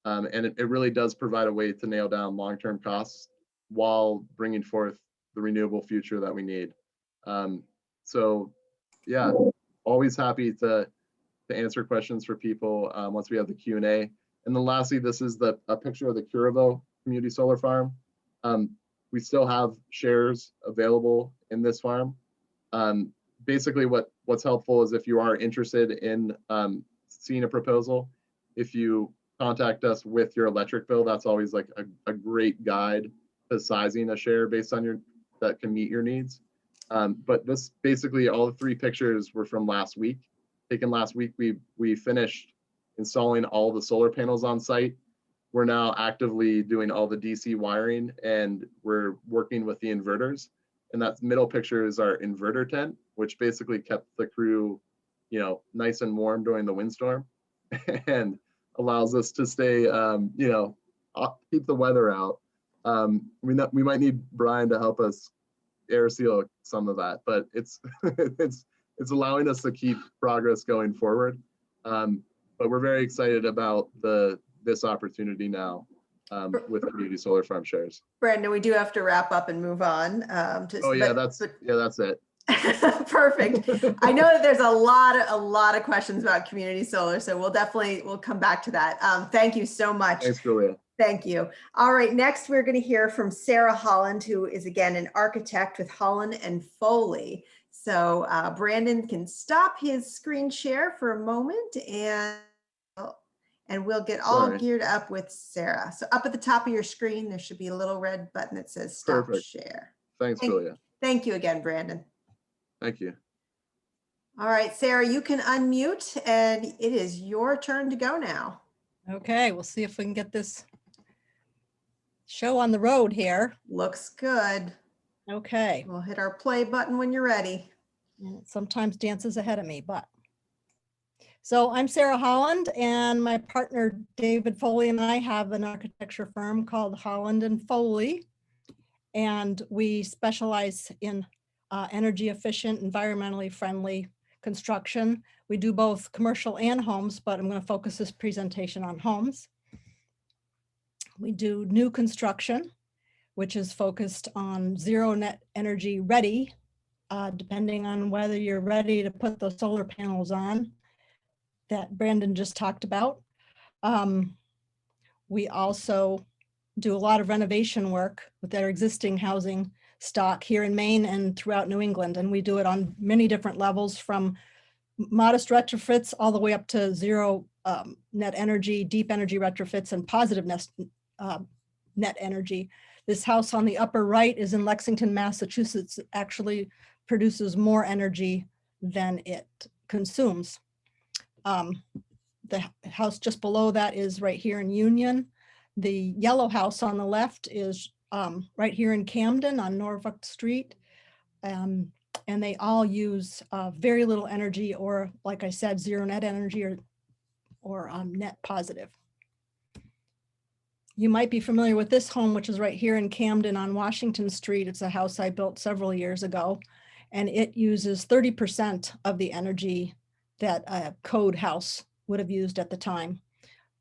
And it really does provide a way to nail down long-term costs while bringing forth the renewable future that we need. So yeah, always happy to answer questions for people once we have the Q&A. And then lastly, this is a picture of the Curaveau Community Solar Farm. We still have shares available in this farm. Basically what's helpful is if you are interested in seeing a proposal, if you contact us with your electric bill, that's always like a great guide to sizing a share based on that can meet your needs. But this basically, all the three pictures were from last week. Taken last week, we finished installing all the solar panels on site. We're now actively doing all the DC wiring, and we're working with the inverters. And that middle picture is our inverter tent, which basically kept the crew, you know, nice and warm during the windstorm, and allows us to stay, you know, keep the weather out. We might need Brian to help us air seal some of that, but it's it's allowing us to keep progress going forward. But we're very excited about this opportunity now with community solar farm shares. Brandon, we do have to wrap up and move on. That's it. Perfect. I know that there's a lot of questions about community solar, so we'll come back to that. Thank you so much. Thanks, Julia. Thank you. All right, next we're going to hear from Sarah Holland, who is again an architect with Holland and Foley. So Brandon can stop his screen share for a moment, and we'll get all geared up with Sarah. So up at the top of your screen, there should be a little red button that says stop Perfect. Share. Thanks, Julia. Thank you again, Brandon. Thank you. All right, Sarah, you can unmute, and it is your turn to go now. Okay, we'll see if we can get this show on the road here. Looks good. Okay. We'll hit our play button when you're ready. And it sometimes dances ahead of me, but. So I'm Sarah Holland, and my partner David Foley and I have an architecture firm called Holland and Foley. And we specialize in energy efficient, environmentally friendly construction. We do both commercial and homes, but I'm going to focus this presentation on homes. We do new construction which is focused on zero net energy ready, depending on whether you're ready to put the solar panels on that Brandon just talked about. We also do a lot of renovation work with our existing housing stock here in Maine and throughout New England. And we do it on many different levels, from modest retrofits all the way up to zero net energy, deep energy retrofits, and positive net energy. This house on the upper right is in Lexington, Massachusetts. It actually produces more energy than it consumes. The house just below that is right here in Union. The yellow house on the left is right here in Camden on Norfolk Street. And they all use very little energy, or like I said, zero net energy, or net positive. You might be familiar with this home, which is right here in Camden on Washington Street. It's a house I built several years ago, and it uses 30% of the energy that a code house would have used at the time.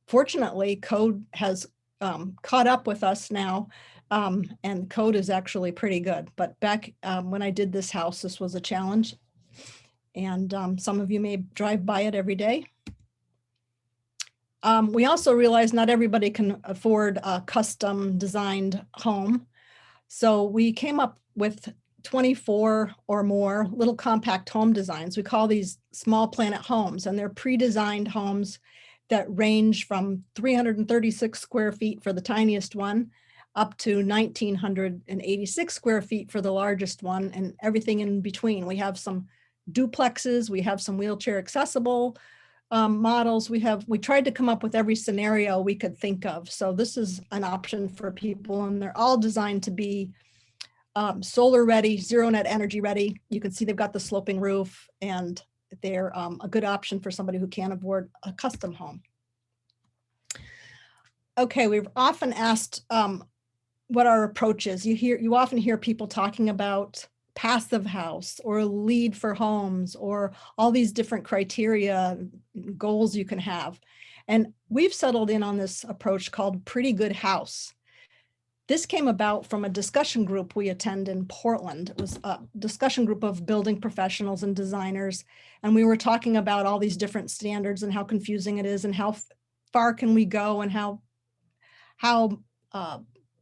Fortunately, code has caught up with us now, and code is actually pretty good. But back when I did this house, this was a challenge. And some of you may drive by it every day. We also realize not everybody can afford a custom designed home. So we came up with 24 or more little compact home designs. We call these small planet homes, and they're pre-designed homes that range from 336 square feet for the tiniest one up to 1,986 square feet for the largest one, and everything in between. We have some duplexes, we have some wheelchair accessible models. We tried to come up with every scenario we could think of. So this is an option for people, and they're all designed to be solar ready, zero net energy ready. You can see they've got the sloping roof, and they're a good option for somebody who can't afford a custom home. Okay, we've often asked what our approach is. You often hear people talking about passive house or LEED for homes, or all these different criteria, goals you can have. And we've settled in on this approach called Pretty Good House. This came about from a discussion group we attend in Portland. It was a discussion group of building professionals and designers. And we were talking about all these different standards and how confusing it is, and how far can we go, and how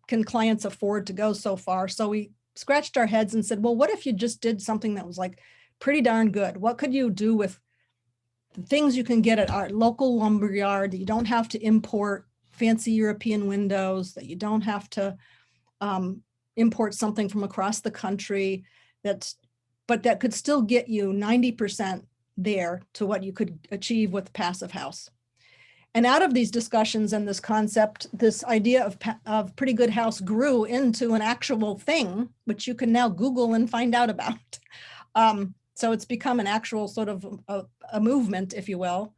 can clients afford to go so far. So we scratched our heads and said, well, what if you just did something that was like pretty darn good? What could you do with the things you can get at our local lumberyard, that you don't have to import fancy European windows, that you don't have to import something from across the country, but that could still get you 90% there to what you could achieve with passive house. And out of these discussions and this concept, this idea of Pretty Good House grew into an actual thing, which you can now Google and find out about. So it's become an actual sort of a movement, if you will.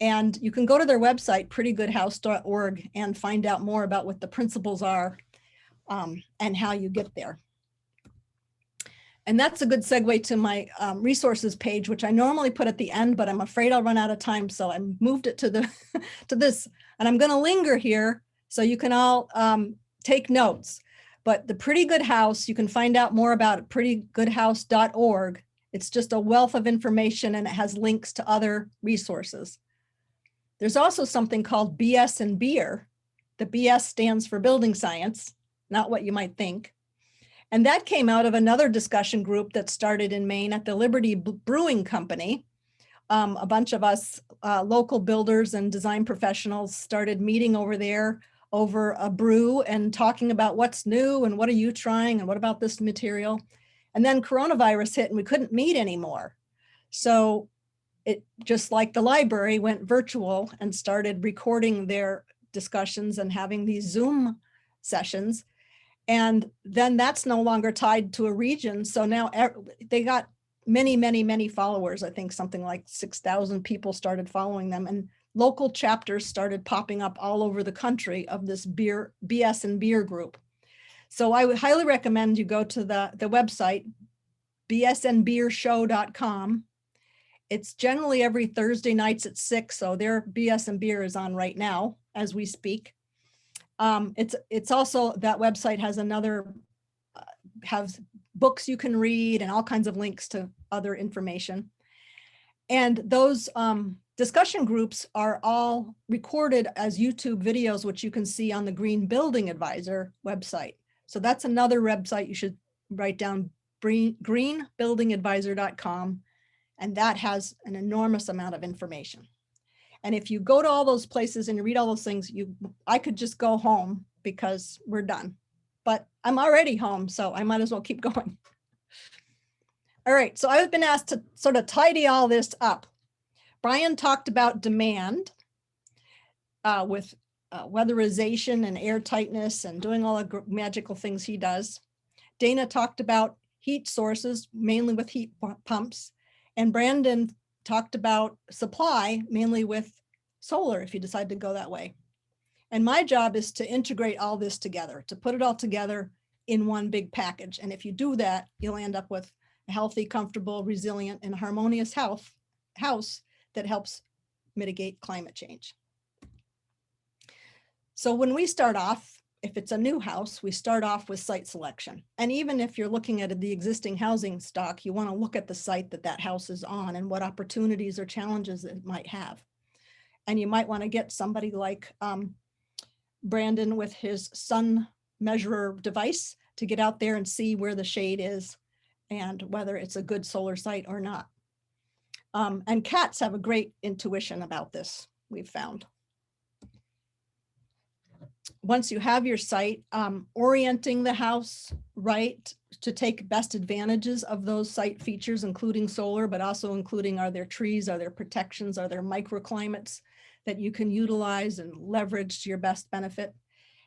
And you can go to their website, prettygoodhouse.org, and find out more about what the principles are and how you get there. And that's a good segue to my resources page, which I normally put at the end, but I'm afraid I'll run out of time. So I moved it to this, and I'm going to linger here so you can all take notes. But the Pretty Good House, you can find out more about it, prettygoodhouse.org. It's just a wealth of information, and it has links to other resources. There's also something called BS and Beer. The BS stands for building science, not what you might think. And that came out of another discussion group that started in Maine at the Liberty Brewing Company. A bunch of us local builders and design professionals started meeting over there over a brew and talking about what's new and what are you trying and what about this material. And then coronavirus hit and we couldn't meet anymore. So it, just like the library, went virtual and started recording their discussions and having these Zoom sessions. And then that's no longer tied to a region. So now they got many followers. I think something like 6,000 people started following them, and local chapters started popping up all over the country of this BS and Beer group. So I would highly recommend you go to the website, bsandbeershow.com. It's generally every Thursday nights at 6. So their BS and Beer is on right now as we speak. It's also, that website has another, has books you can read and all kinds of links to other information. And those discussion groups are all recorded as YouTube videos, which you can see on the Green Building Advisor website. So that's another website you should write down, greenbuildingadvisor.com, and that has an enormous amount of information. And if you go to all those places and you read all those things, I could just go home because we're done. But I'm already home, so I might as well keep going. All right, so I've been asked to sort of tidy all this up. Brian talked about demand with weatherization and air tightness and doing all the magical things he does. Dana talked about heat sources, mainly with heat pumps. And Brandon talked about supply, mainly with solar, if you decide to go that way. And my job is to integrate all this together, to put it all together in one big package. And if you do that, you'll end up with a healthy, comfortable, resilient, and harmonious house that helps mitigate climate change. So when we start off, if it's a new house, we start off with site selection. And even if you're looking at the existing housing stock, you want to look at the site that that house is on and what opportunities or challenges it might have. And you might want to get somebody like Brandon with his sun measurer device to get out there and see where the shade is and whether it's a good solar site or not. And cats have a great intuition about this, we've found. Once you have your site, orienting the house right to take best advantages of those site features, including solar, but also including, are there trees, are there protections, are there microclimates that you can utilize and leverage to your best benefit.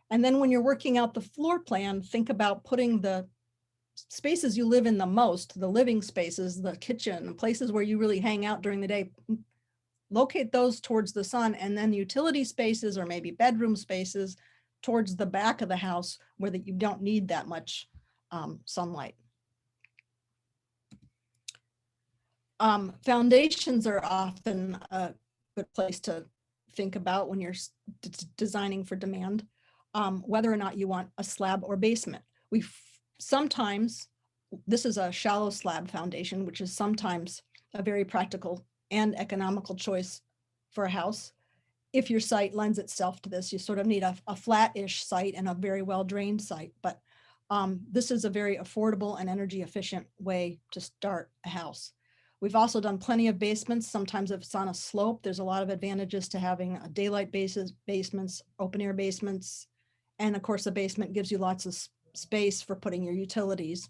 And then when you're working out the floor plan, think about putting the spaces you live in the most, the living spaces, the kitchen, the places where you really hang out during the day, locate those towards the sun, and then utility spaces or maybe bedroom spaces towards the back of the house where that you don't need that much sunlight. Foundations are often a good place to think about when you're designing for demand, whether or not you want a slab or basement. Sometimes, this is a shallow slab foundation, which is sometimes a very practical and economical choice for a house. If your site lends itself to this, you sort of need a flat-ish site and a very well-drained site. But this is a very affordable and energy efficient way to start a house. We've also done plenty of basements. Sometimes if it's on a slope, there's a lot of advantages to having a daylight basements, open air basements. And of course, a basement gives you lots of space for putting your utilities.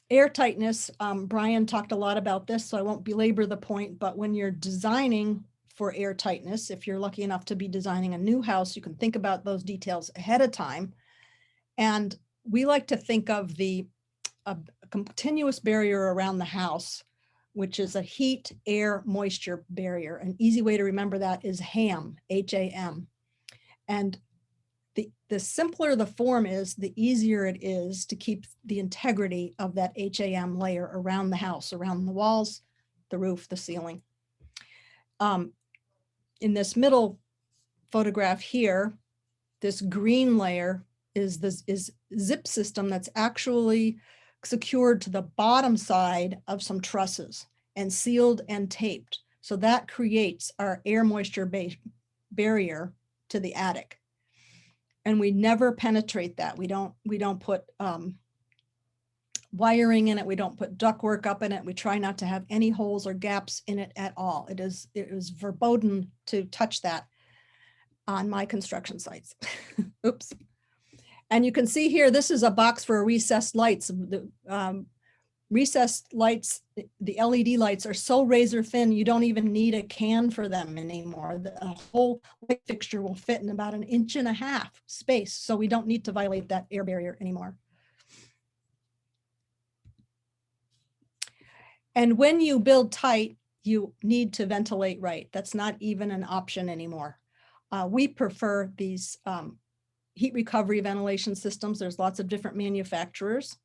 Air tightness, Brian talked a lot about this, so I won't belabor the point, but when you're designing for air tightness, if you're lucky enough to be designing a new house, you can think about those details ahead of time. And we like to think of a continuous barrier around the house, which is a heat, air, moisture barrier. An easy way to remember that is HAM, H-A-M. And the simpler the form is, the easier it is to keep the integrity of that HAM layer around the house, around the walls, the roof, the ceiling. In this middle photograph here, this green layer is zip system that's actually secured to the bottom side of some trusses and sealed and taped. So that creates our air moisture barrier to the attic. And we never penetrate that. We don't put wiring in it. We don't put ductwork up in it. We try not to have any holes or gaps in it at all. It is verboten to touch that on my construction sites. Oops. And you can see here, this is a box for recessed lights. The recessed lights, the LED lights are so razor thin, you don't even need a can for them anymore. The whole light fixture will fit in about 1.5 inches space. So we don't need to violate that air barrier anymore. And when you build tight, you need to ventilate right. That's not even an option anymore. We prefer these heat recovery ventilation systems. There's lots of different manufacturers.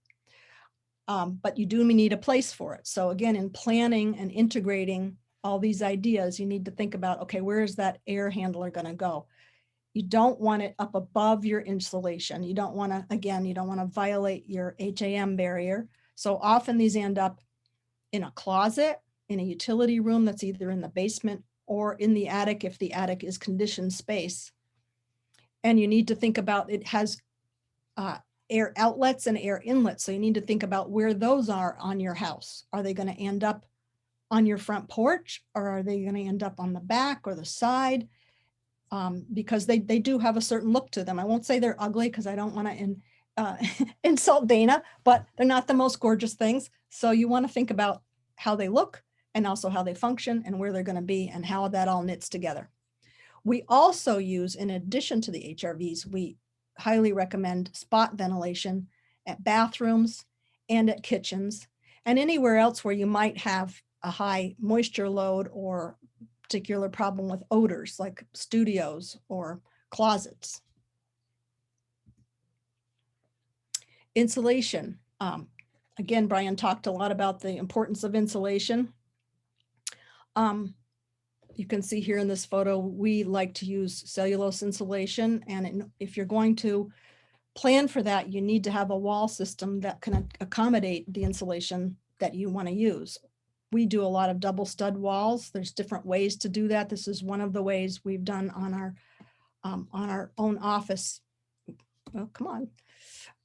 But you do need a place for it. So again, in planning and integrating all these ideas, you need to think about, okay, where is that air handler going to go? You don't want it up above your insulation. You don't want to, again, you don't want to violate your HAM barrier. So often these end up in a closet, in a utility room that's either in the basement or in the attic if the attic is conditioned space. And you need to think about, it has air outlets and air inlets. So you need to think about where those are on your house. Are they going to end up on your front porch, or are they going to end up on the back or the side? Because they do have a certain look to them. I won't say they're ugly because I don't want to insult Dana, but they're not the most gorgeous things. So you want to think about how they look and also how they function and where they're going to be and how that all knits together. We also use, in addition to the HRVs, we highly recommend spot ventilation at bathrooms and at kitchens and anywhere else where you might have a high moisture load or particular problem with odors, like studios or closets. Insulation. Again, Brian talked a lot about the importance of insulation. You can see here in this photo, we like to use cellulose insulation. And if you're going to plan for that, you need to have a wall system that can accommodate the insulation that you want to use. We do a lot of double stud walls. There's different ways to do that. This is one of the ways we've done on our own office. Oh, come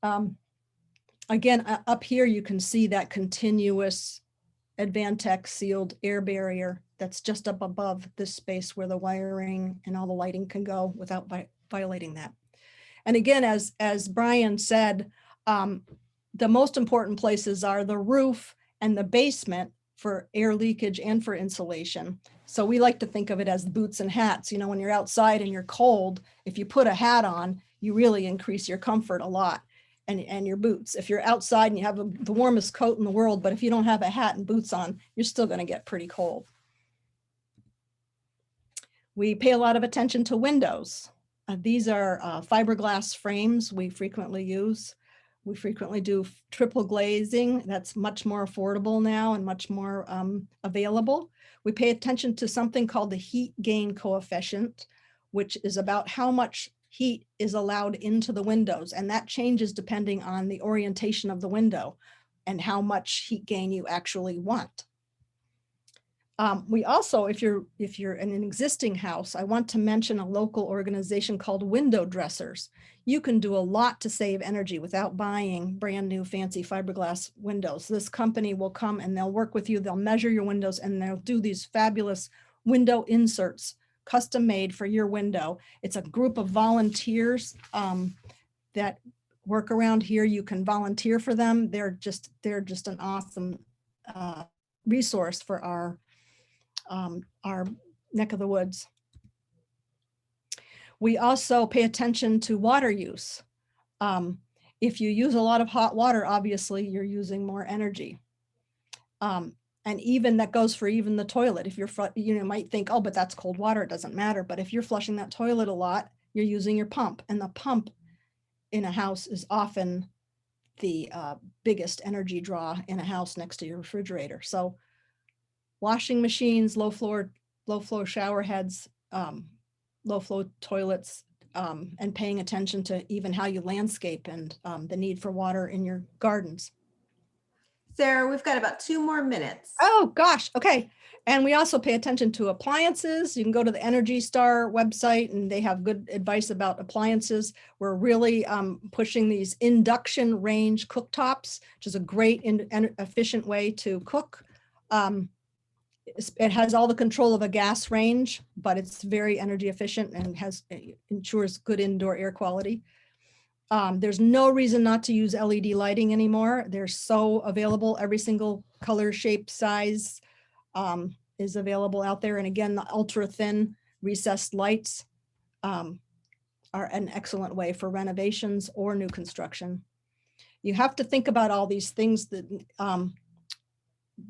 on. Again, up here, you can see that continuous Advantech sealed air barrier that's just up above this space where the wiring and all the lighting can go without violating that. And again, as Brian said, the most important places are the roof and the basement for air leakage and for insulation. So we like to think of it as boots and hats. You know, when you're outside and you're cold, if you put a hat on, you really increase your comfort a lot and your boots. If you're outside and you have the warmest coat in the world, but if you don't have a hat and boots on, you're still going to get pretty cold. We pay a lot of attention to windows. These are fiberglass frames we frequently use. We frequently do triple glazing. That's much more affordable now and much more available. We pay attention to something called the heat gain coefficient, which is about how much heat is allowed into the windows. And that changes depending on the orientation of the window and how much heat gain you actually want. We also, if you're in an existing house, I want to mention a local organization called Window Dressers. You can do a lot to save energy without buying brand new fancy fiberglass windows. This company will come and they'll work with you. They'll measure your windows and they'll do these fabulous window inserts, custom made for your window. It's a group of volunteers that work around here. You can volunteer for them. They're just an awesome resource for our neck of the woods. We also pay attention to water use. If you use a lot of hot water, obviously you're using more energy. And even that goes for even the toilet. If you might think, oh, but that's cold water, it doesn't matter. But if you're flushing that toilet a lot, you're using your pump, and the pump in a house is often the biggest energy draw in a house next to your refrigerator. So washing machines, low flow shower heads, low flow toilets, and paying attention to even how you landscape and the need for water in your gardens. Sarah, we've got about 2 more minutes. Oh gosh, okay. And we also pay attention to appliances. You can go to the Energy Star website and they have good advice about appliances. We're really pushing these induction range cooktops, which is a great and efficient way to cook. It has all the control of a gas range, but it's very energy efficient and ensures good indoor air quality. There's no reason not to use LED lighting anymore. They're so available. Every single color, shape, size is available out there. And again, the ultra thin recessed lights are an excellent way for renovations or new construction. You have to think about all these things that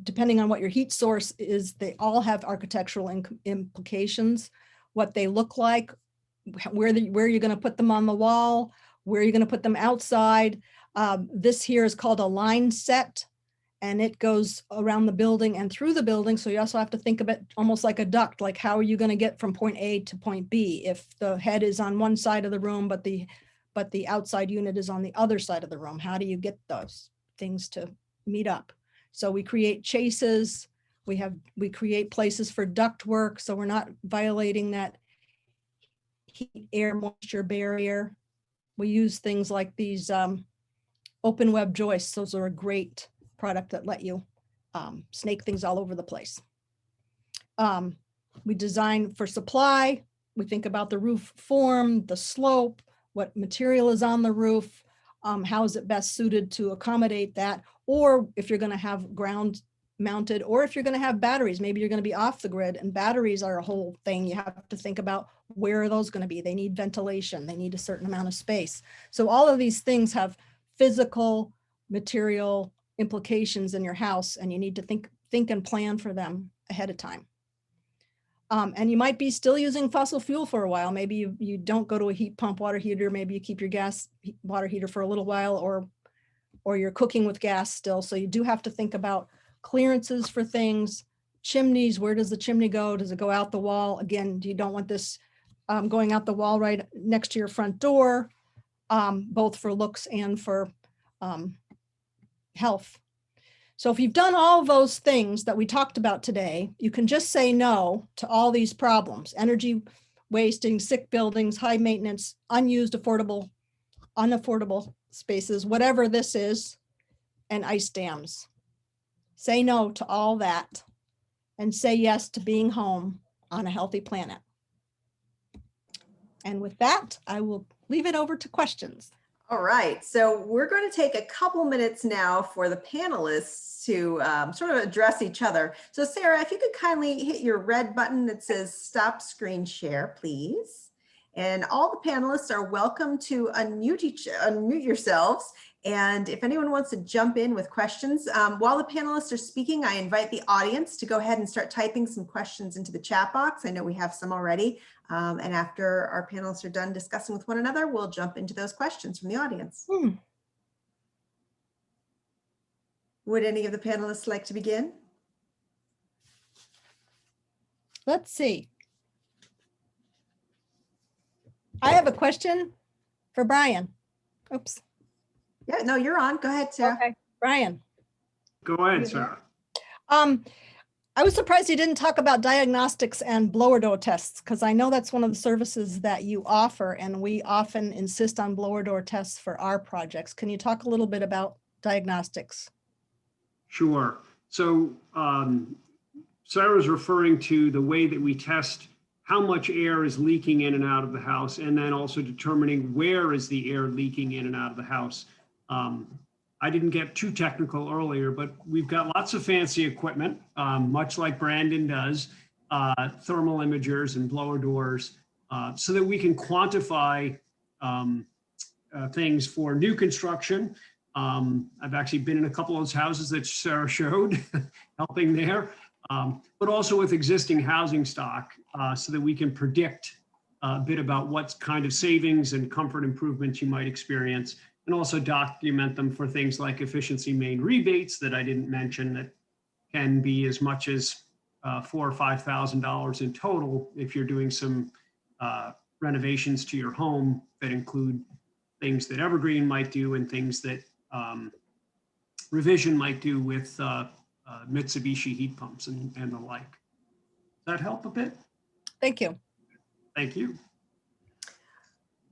depending on what your heat source is, they all have architectural implications, what they look like, where you're going to put them on the wall, where you're going to put them outside. This here is called a line set. and it goes around the building and through the building. So you also have to think of it almost like a duct, like how are you going to get from point A to point B? If the head is on one side of the room, but the outside unit is on the other side of the room, how do you get those things to meet up? So we create chases, we create places for duct work, so we're not violating that heat, air, moisture barrier. We use things like these open web joists. Those are a great product that let you snake things all over the place. We design for supply. We think about the roof form, the slope, what material is on the roof, how is it best suited to accommodate that, or if you're going to have ground mounted, or if you're going to have batteries, maybe you're going to be off the grid, and batteries are a whole thing. You have to think about where are those going to be. They need ventilation, they need a certain amount of space. So all of these things have physical, material implications in your house, and you need to think and plan for them ahead of time. And you might be still using fossil fuel for a while. Maybe you don't go to a heat pump water heater. Maybe you keep your gas water heater for a little while, or you're cooking with gas still. So you do have to think about clearances for things, chimneys. Where does the chimney go? Does it go out the wall? Again, you don't want this going out the wall right next to your front door, both for looks and for health. So if you've done all those things that we talked about today, you can just say no to all these problems: energy wasting, sick buildings, high maintenance, unused, unaffordable spaces, whatever this is, and ice dams. Say no to all that and say yes to being home on a healthy planet. And with that, I will leave it over to questions. All right, so we're going to take a couple minutes now for the panelists to sort of address each other. So Sarah, if you could kindly hit your red button that says stop screen share, please. And all the panelists are welcome to unmute yourselves. And if anyone wants to jump in with questions, while the panelists are speaking, I invite the audience to go ahead and start typing some questions into the chat box. I know we have some already. And after our panelists are done discussing with one another, we'll jump into those questions from the audience. Would any of the panelists like to begin? Let's see. I have a question for Brian. Oops. Yeah, no, you're on. Go ahead, Sarah. Okay, Brian. Go ahead, Sarah. I was surprised you didn't talk about diagnostics and blower door tests, because I know that's one of the services that you offer, and we often insist on blower door tests for our projects. Can you talk a little bit about diagnostics? Sure. So Sarah's referring to the way that we test how much air is leaking in and out of the house, and then also determining where is the air leaking in and out of the house. I didn't get too technical earlier, but we've got lots of fancy equipment, much like Brandon does, thermal imagers and blower doors, so that we can quantify things for new construction. I've actually been in a couple of those houses that Sarah showed, helping there, but also with existing housing stock, so that we can predict a bit about what kind of savings and comfort improvements you might experience, and also document them for things like efficiency Maine rebates that I didn't mention, that can be as much as $4,000 or $5,000 in total if you're doing some renovations to your home that include things that Evergreen might do and things that ReVison might do with Mitsubishi heat pumps and the like. Does that help a bit? Thank you. Thank you.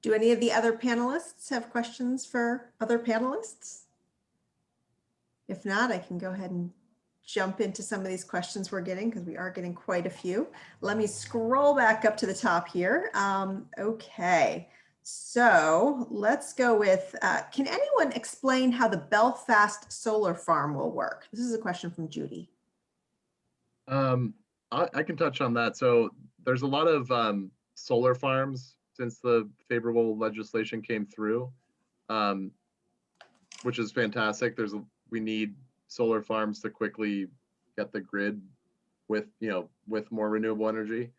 Do any of the other panelists have questions for other panelists? If not, I can go ahead and jump into some of these questions we're getting, because we are getting quite a few. Let me scroll back up to the top here. Okay, so let's go with, can anyone explain how the Belfast solar farm will work? This is a question from Judy. I can touch on that. So there's a lot of solar farms since the favorable legislation came through, which is fantastic. We need solar farms to quickly get the grid with more renewable energy.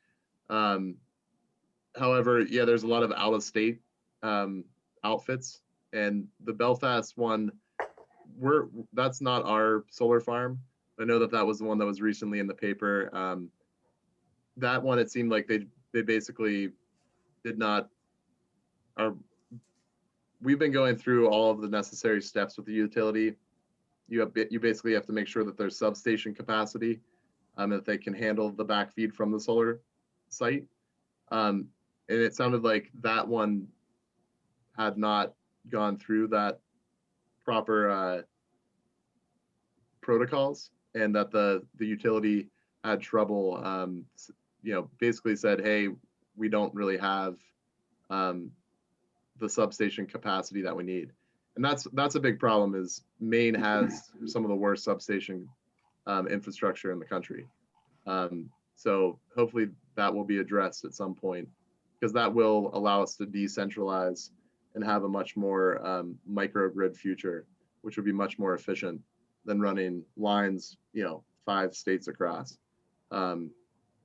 However, yeah, there's a lot of out-of-state outfits, and the Belfast one that's not our solar farm. I know that that was the one that was recently in the paper. That one, it seemed like they basically did not, we've been going through all of the necessary steps with the utility. You basically have to make sure that there's substation capacity, that they can handle the backfeed from the solar site. And it sounded like that one had not gone through that proper protocols, and that the utility had trouble, basically said, hey, we don't really have the substation capacity that we need. And that's a big problem, is Maine has some of the worst substation infrastructure in the country. So hopefully that will be addressed at some point, because that will allow us to decentralize and have a much more microgrid future, which would be much more efficient than running lines, 5 states across.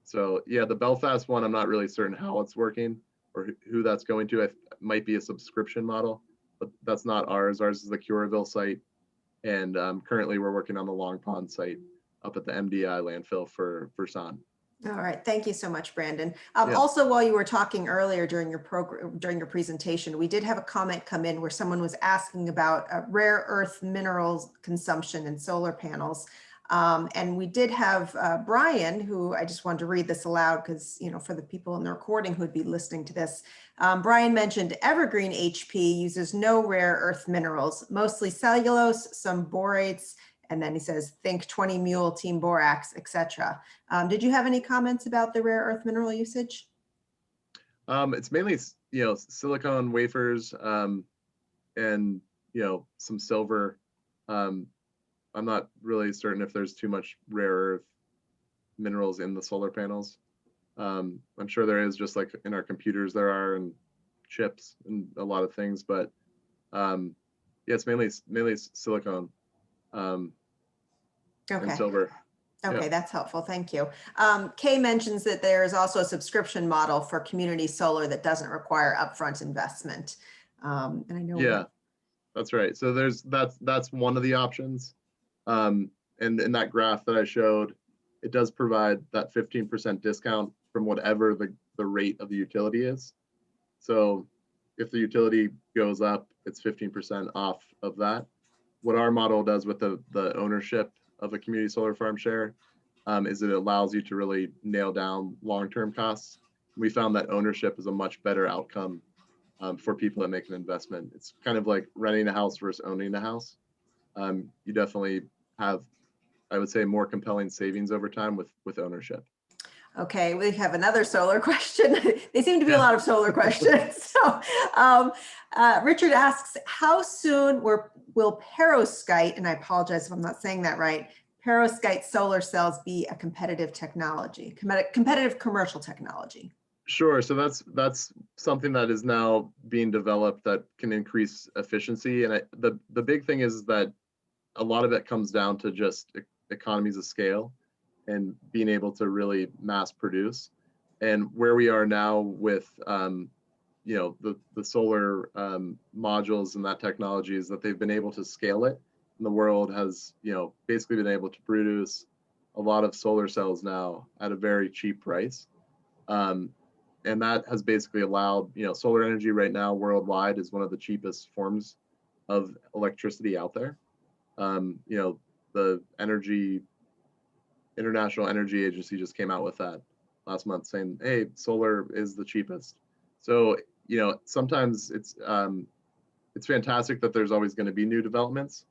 So yeah, the Belfast one, I'm not really certain how it's working or who that's going to. It might be a subscription model, but that's not ours. Ours is the Cureville site. And currently we're working on the Long Pond site up at the MDI landfill for San. All right, thank you so much, Brandon. Yeah. Also, while you were talking earlier during your presentation, we did have a comment come in where someone was asking about rare earth minerals consumption in solar panels. And we did have Brian, who I just wanted to read this aloud because, for the people in the recording who would be listening to this. Brian mentioned Evergreen HP uses no rare earth minerals, mostly cellulose, some borates, and then he says, think 20 mule team borax, etc. Did you have any comments about the rare earth mineral usage? It's mainly, silicon wafers and, some silver. I'm not really certain if there's too much rare earth minerals in the solar panels. I'm sure there is, just like in our computers there are, and chips and a lot of things, but yeah, it's mainly silicon. Okay. And silver. Okay, Yeah. that's helpful. Thank you. Kay mentions that there is also a subscription model for community solar that doesn't require upfront investment. And I know. Yeah, that's right. So that's one of the options. And in that graph that I showed, it does provide that 15% discount from whatever the rate of the utility is. So if the utility goes up, it's 15% off of that. What our model does with the ownership of a community solar farm share is it allows you to really nail down long-term costs. We found that ownership is a much better outcome for people that make an investment. It's kind of like renting a house versus owning a house. You definitely have, I would say, more compelling savings over time with ownership. Okay, we have another solar question. They seem to be a lot of solar questions. So Richard asks, how soon will perovskite, and I apologize if I'm not saying that right, perovskite solar cells be a competitive technology, competitive commercial technology? Sure. So that's something that is now being developed that can increase efficiency. And the big thing is that a lot of it comes down to just economies of scale and being able to really mass produce. And where we are now with the solar modules and that technology is that they've been able to scale it. And the world has basically been able to produce a lot of solar cells now at a very cheap price. And that has basically allowed, solar energy right now worldwide is one of the cheapest forms of electricity out there. The International Energy Agency just came out with that last month saying, hey, solar is the cheapest. So, sometimes it's fantastic that there's always going to be new developments.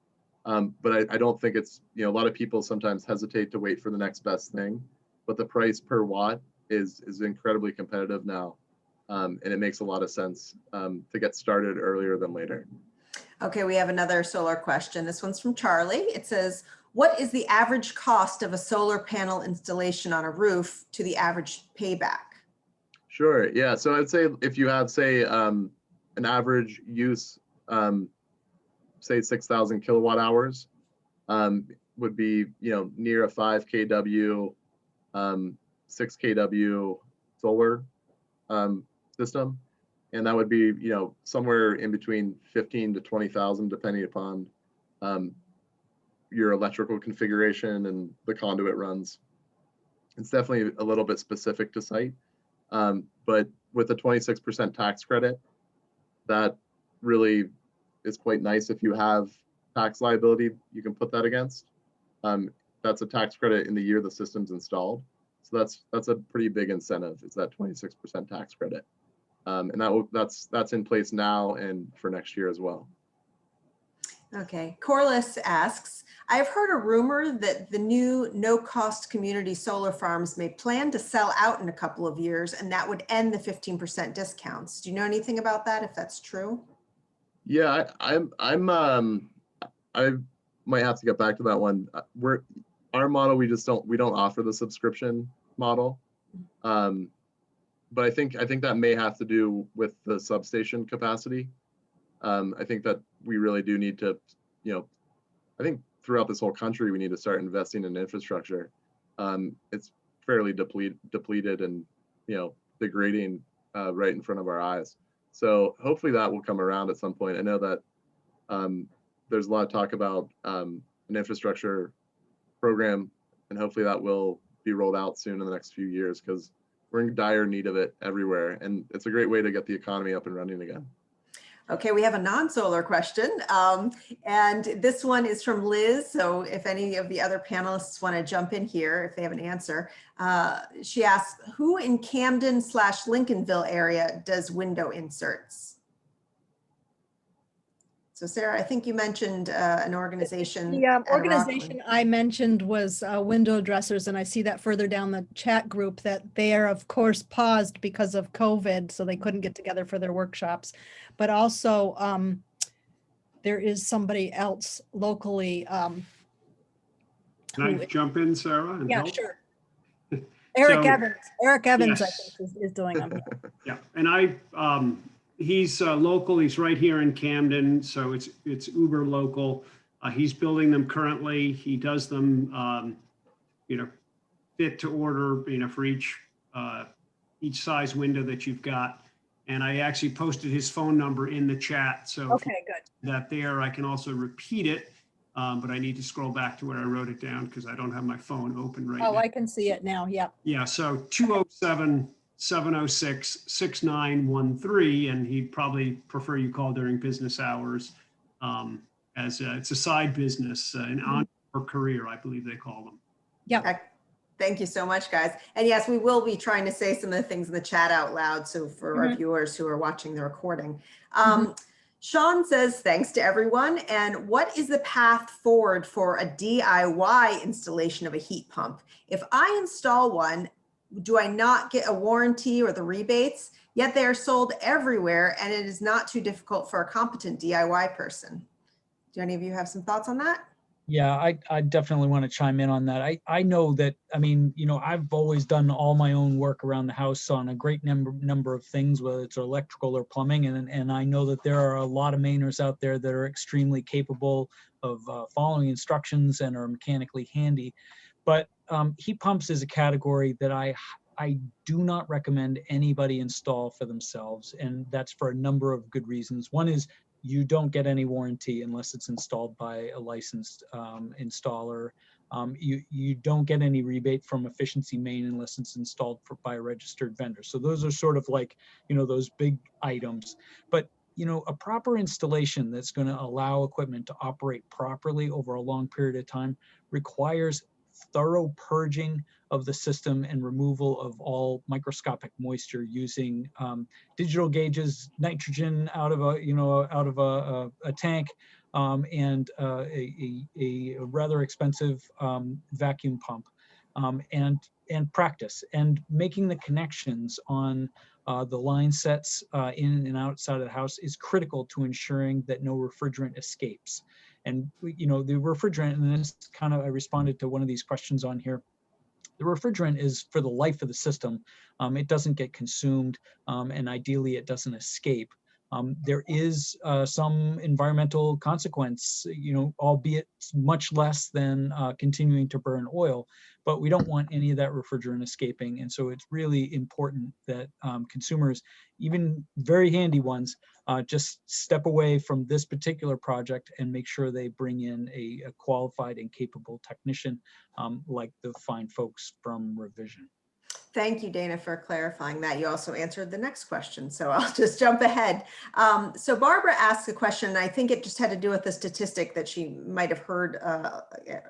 But I don't think it's, a lot of people sometimes hesitate to wait for the next best thing, but the price per watt is incredibly competitive now. And it makes a lot of sense to get started earlier than later. Okay, we have another solar question. This one's from Charlie. It says, what is the average cost of a solar panel installation on a roof to the average payback? Sure, yeah. So I'd say if you have, say, an average use, say 6,000 kilowatt hours, would be, near a 5 kW, 6 kW solar system. And that would be, somewhere in between 15 to 20,000, depending upon your electrical configuration and the conduit runs. It's definitely a little bit specific to site, but with the 26% tax credit, that really is quite nice. If you have tax liability, you can put that against. That's a tax credit in the year the system's installed. So that's a pretty big incentive. It's that 26% tax credit, and that's in place now and for next year as well. Okay, Corliss asks, I have heard a rumor that the new no-cost community solar farms may plan to sell out in a couple of years, and that would end the 15% discounts. Do you know anything about that, if that's true? Yeah, I might have to get back to that one. Our model, we don't offer the subscription model. But I think that may have to do with the substation capacity. I think that we really do need to, I think throughout this whole country, we need to start investing in infrastructure. It's fairly depleted and, degrading right in front of our eyes. So hopefully that will come around at some point. I know that there's a lot of talk about an infrastructure program, and hopefully that will be rolled out soon in the next few years, because we're in dire need of it everywhere. And it's a great way to get the economy up and running again. Okay, we have a non-solar question, and this one is from Liz. So if any of the other panelists want to jump in here, if they have an answer, she asks, who in Camden/Lincolnville area does window inserts? So Sarah, I think you mentioned an organization. The organization I mentioned was Window Dressers, and I see that further down the chat group that they are, of course, paused because of COVID, so they couldn't get together for their workshops. But also, there is somebody else locally. Can I jump in, Sarah? Yeah, help? Sure. Eric Evans, yes. I think, is doing them. Yeah, and he's local. He's right here in Camden, so it's uber local. He's building them currently. He does them, fit to order, for each size window that you've got. And I actually posted his phone number in the chat, so okay, good. That there. I can also repeat it, but I need to scroll back to where I wrote it down because I don't have my phone open right now. Oh, I can see it now. Yeah. Yeah. So 207-706-6913, and he'd probably prefer you call during business hours, as it's a side business, an on or career, I believe they call them. Yeah. Okay. Thank you so much, guys. And yes, we will be trying to say some of the things in the chat out loud. So for our viewers who are watching the recording. Sean says, thanks to everyone. And what is the path forward for a DIY installation of a heat pump? If I install one, do I not get a warranty or the rebates? Yet they are sold everywhere, and it is not too difficult for a competent DIY person. Do any of you have some thoughts on that? Yeah, I definitely want to chime in on that. I know that, I've always done all my own work around the house on a great number of things, whether it's electrical or plumbing. And I know that there are a lot of Mainers out there that are extremely capable of following instructions and are mechanically handy. But heat pumps is a category that I do not recommend anybody install for themselves. And that's for a number of good reasons. One is you don't get any warranty unless it's installed by a licensed installer. You don't get any rebate from Efficiency Maine unless it's installed by a registered vendor. So those are sort of like, those big items. But, a proper installation that's going to allow equipment to operate properly over a long period of time requires thorough purging of the system and removal of all microscopic moisture using digital gauges, nitrogen out of a tank, and a rather expensive vacuum pump, and practice and making the connections on the line sets in and outside of the house is critical to ensuring that no refrigerant escapes. And the refrigerant, and this kind of, I responded to one of these questions on here. The refrigerant is for the life of the system. It doesn't get consumed, and ideally it doesn't escape. There is some environmental consequence, albeit much less than continuing to burn oil, but we don't want any of that refrigerant escaping. And so it's really important that consumers, even very handy ones, just step away from this particular project and make sure they bring in a qualified and capable technician like the fine folks from ReVison. Thank you, Dana, for clarifying that. You also answered the next question, so I'll just jump ahead. So Barbara asked a question, and I think it just had to do with the statistic that she might have heard,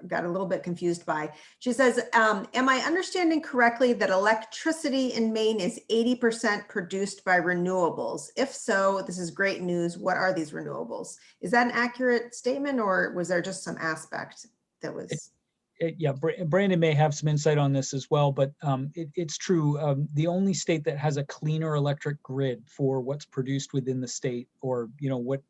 got a little bit confused by. She says, am I understanding correctly that electricity in Maine is 80% produced by renewables? If so, this is great news. What are these renewables? Is that an accurate statement, or was there just some aspect that was... Yeah, Brandon may have some insight on this as well, but it's true. The only state that has a cleaner electric grid for what's produced within the state, or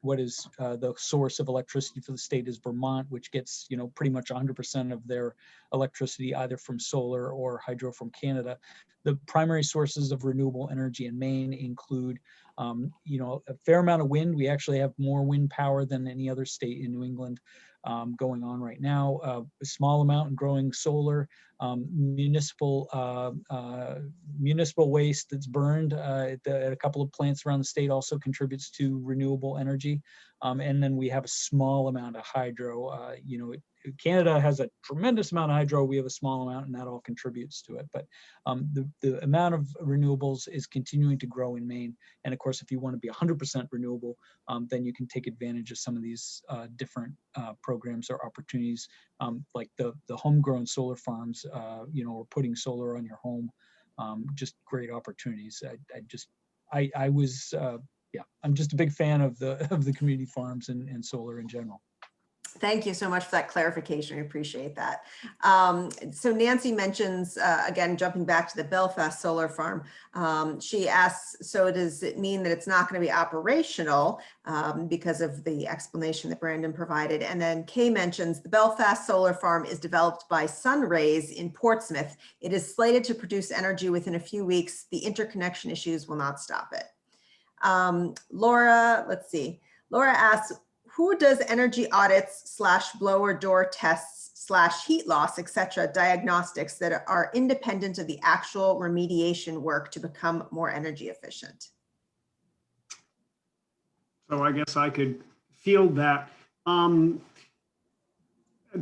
what is the source of electricity for the state, is Vermont, which gets pretty much 100% of their electricity either from solar or hydro from Canada. The primary sources of renewable energy in Maine include a fair amount of wind. We actually have more wind power than any other state in New England going on right now. A small amount in growing solar, municipal waste that's burned at a couple of plants around the state also contributes to renewable energy. And then we have a small amount of hydro. Canada has a tremendous amount of hydro. We have a small amount, and that all contributes to it. But the amount of renewables is continuing to grow in Maine. And of course, if you want to be 100% renewable, then you can take advantage of some of these different programs or opportunities, like the homegrown solar farms, or putting solar on your home. Just great opportunities. I'm just a big fan of the community farms and solar in general. Thank you so much for that clarification. I appreciate that. So Nancy mentions, again, jumping back to the Belfast solar farm, she asks, so does it mean that it's not going to be operational because of the explanation that Brandon provided? And then Kay mentions the Belfast solar farm is developed by Sunrays in Portsmouth. It is slated to produce energy within a few weeks. The interconnection issues will not stop it. Laura asks, who does energy audits / blower door tests / heat loss, etc. diagnostics that are independent of the actual remediation work to become more energy efficient? So I guess I could field that.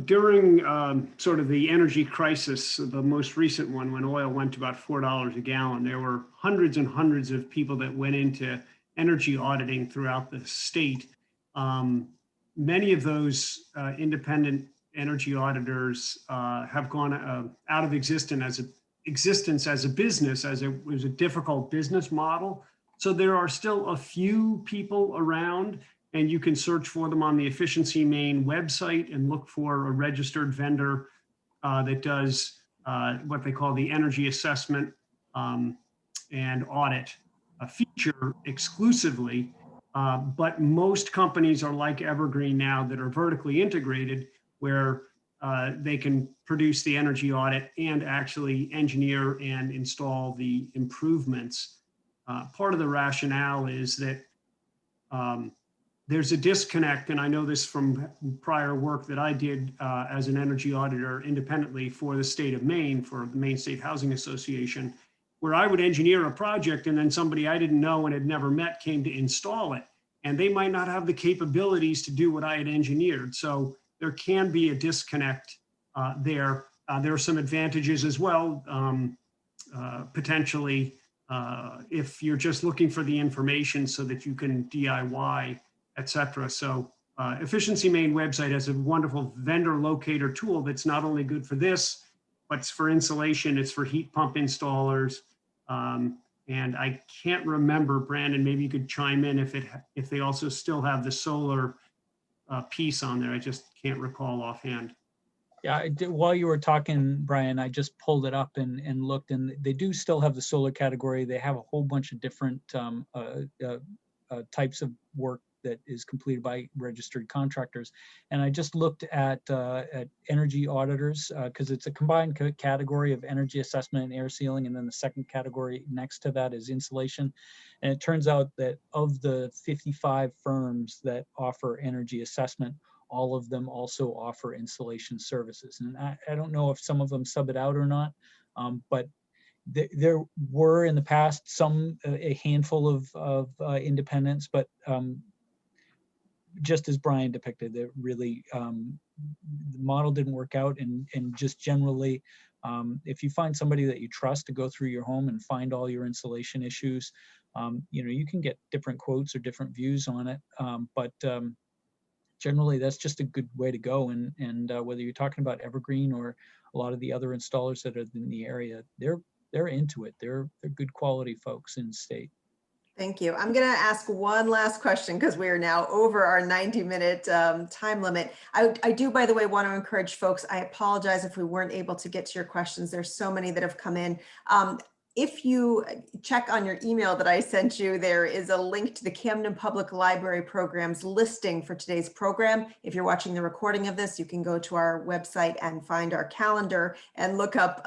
During sort of the energy crisis, the most recent one, when oil went to about $4 a gallon, there were hundreds and hundreds of people that went into energy auditing throughout the state. Many of those independent energy auditors have gone out of existence as a business, as it was a difficult business model. So there are still a few people around, and you can search for them on the Efficiency Maine website and look for a registered vendor that does what they call the energy assessment and audit feature exclusively. But most companies are like Evergreen now that are vertically integrated, where they can produce the energy audit and actually engineer and install the improvements. Part of the rationale is that there's a disconnect, and I know this from prior work that I did as an energy auditor independently for the state of Maine, for the Maine State Housing Association, where I would engineer a project and then somebody I didn't know and had never met came to install it. And they might not have the capabilities to do what I had engineered. So there can be a disconnect there. There are some advantages as well, potentially, if you're just looking for the information so that you can DIY, et cetera. So Efficiency Maine website has a wonderful vendor locator tool that's not only good for this, but it's for insulation, it's for heat pump installers. And I can't remember, Brandon, maybe you could chime in if they also still have the solar piece on there. I just can't recall offhand. Yeah, I did, while you were talking, Brian, I just pulled it up and looked, and they do still have the solar category. They have a whole bunch of different types of work that is completed by registered contractors. And I just looked at energy auditors because it's a combined category of energy assessment and air sealing. And then the second category next to that is insulation. And it turns out that of the 55 firms that offer energy assessment, all of them also offer insulation services. And I don't know if some of them sub it out or not, but there were in the past a handful of independents, but just as Brian depicted, that really the model didn't work out. And just generally, if you find somebody that you trust to go through your home and find all your insulation issues, you can get different quotes or different views on it. But generally, that's just a good way to go. And whether you're talking about Evergreen or a lot of the other installers that are in the area, they're into it. They're good quality folks in the state. Thank you. I'm going to ask one last question because we are now over our 90-minute time limit. I do, by the way, want to encourage folks. I apologize if we weren't able to get to your questions. There's so many that have come in. If you check on your email that I sent you, there is a link to the Camden Public Library programs listing for today's program. If you're watching the recording of this, you can go to our website and find our calendar and look up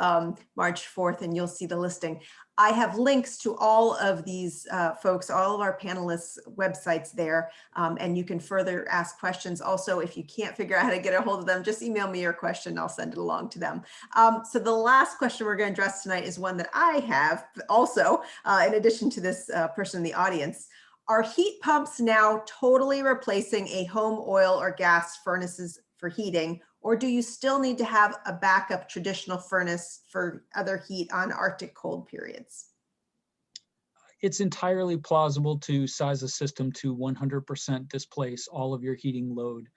March 4th and you'll see the listing. I have links to all of these folks, all of our panelists' websites there, and you can further ask questions. Also, if you can't figure out how to get a hold of them, just email me your question. I'll send it along to them. So the last question we're going to address tonight is one that I have also, in addition to this person in the audience. Are heat pumps now totally replacing a home oil or gas furnaces for heating, or do you still need to have a backup traditional furnace for other heat on Arctic cold periods? It's entirely plausible to size a system to 100% displace all of your heating load,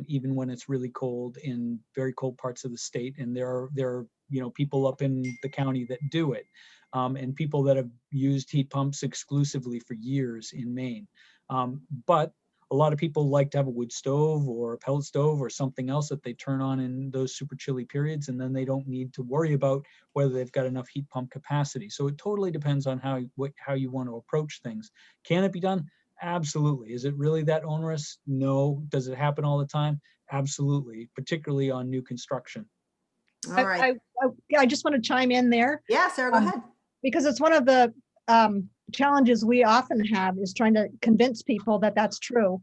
even when it's really cold in very cold parts of the state. And there are people up in the county that do it, and people that have used heat pumps exclusively for years in Maine. But a lot of people like to have a wood stove or a pellet stove or something else that they turn on in those super chilly periods, and then they don't need to worry about whether they've got enough heat pump capacity. So it totally depends on how you want to approach things. Can it be done? Absolutely. Is it really that onerous? No. Does it happen all the time? Absolutely, particularly on new construction. All right. I just want to chime in there. Yeah, Sarah, go ahead. Because it's one of the challenges we often have is trying to convince people that that's true,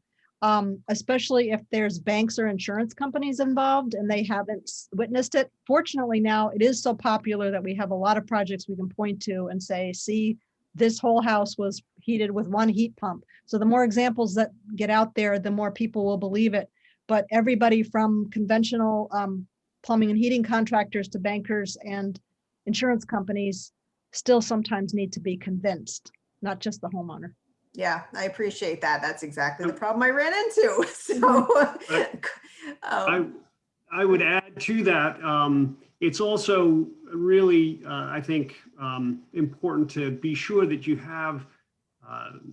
especially if there's banks or insurance companies involved and they haven't witnessed it. Fortunately, now it is so popular that we have a lot of projects we can point to and say, see, this whole house was heated with one heat pump. So the more examples that get out there, the more people will believe it. But everybody from conventional plumbing and heating contractors to bankers and insurance companies still sometimes need to be convinced, not just the homeowner. Yeah, I appreciate that. That's exactly the problem I ran into. So I would add to that, it's also really, I think, important to be sure that you have,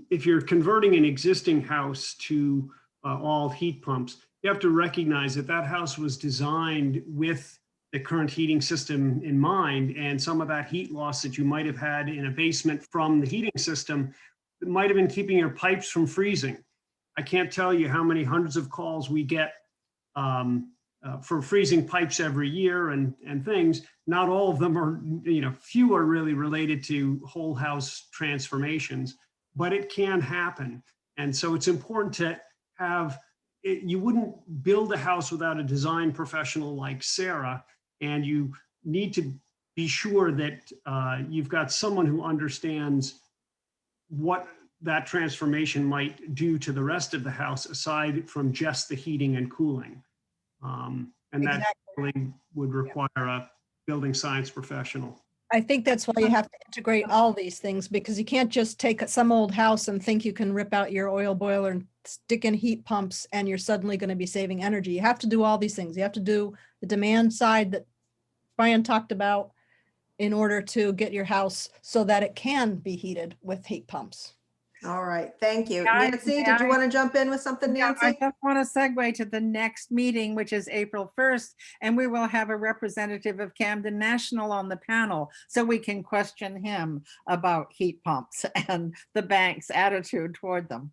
if you're converting an existing house to all heat pumps, you have to recognize that that house was designed with the current heating system in mind, and some of that heat loss that you might have had in a basement from the heating system might have been keeping your pipes from freezing. I can't tell you how many hundreds of calls we get for freezing pipes every year and things. Not all of them are, few are really related to whole house transformations, but it can happen. And so it's important to have, you wouldn't build a house without a design professional like Sarah. And you need to be sure that you've got someone who understands what that transformation might do to the rest of the house, aside from just the heating and cooling. And that really would require a building science professional. I think that's why you have to integrate all these things, because you can't just take some old house and think you can rip out your oil boiler and stick in heat pumps and you're suddenly going to be saving energy. You have to do all these things. You have to do the demand side that Brian talked about in order to get your house so that it can be heated with heat pumps. All right, thank you. Yeah, Nancy, did you want to jump in with something, Yeah, Nancy? I just want to segue to the next meeting, which is April 1st, and we will have a representative of Camden National on the panel, so we can question him about heat pumps and the bank's attitude toward them.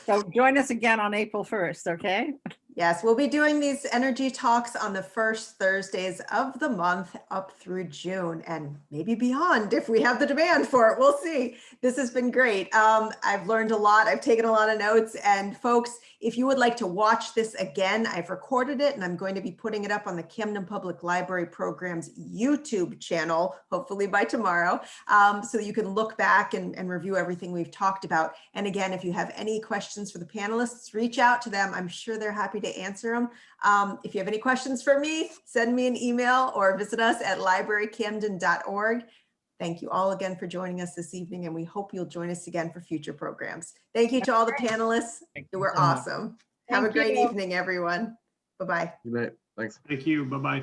So join us again on April 1st, okay? Yes, we'll be doing these energy talks on the first Thursdays of the month up through June and maybe beyond if we have the demand for it. We'll see. This has been great. I've learned a lot. I've taken a lot of notes. And folks, if you would like to watch this again, I've recorded it and I'm going to be putting it up on the Camden Public Library Program's YouTube channel, hopefully by tomorrow, so that you can look back and review everything we've talked about. And again, if you have any questions for the panelists, reach out to them. I'm sure they're happy to answer them. If you have any questions for me, send me an email or visit us at librarycamden.org. Thank you all again for joining us this evening, and we hope you'll join us again for future programs. Thank you to all the panelists. Thank You you were so much. awesome. Have a Thank great you. evening, everyone. Bye-bye. Good night. Thanks. Thank you. Bye-bye.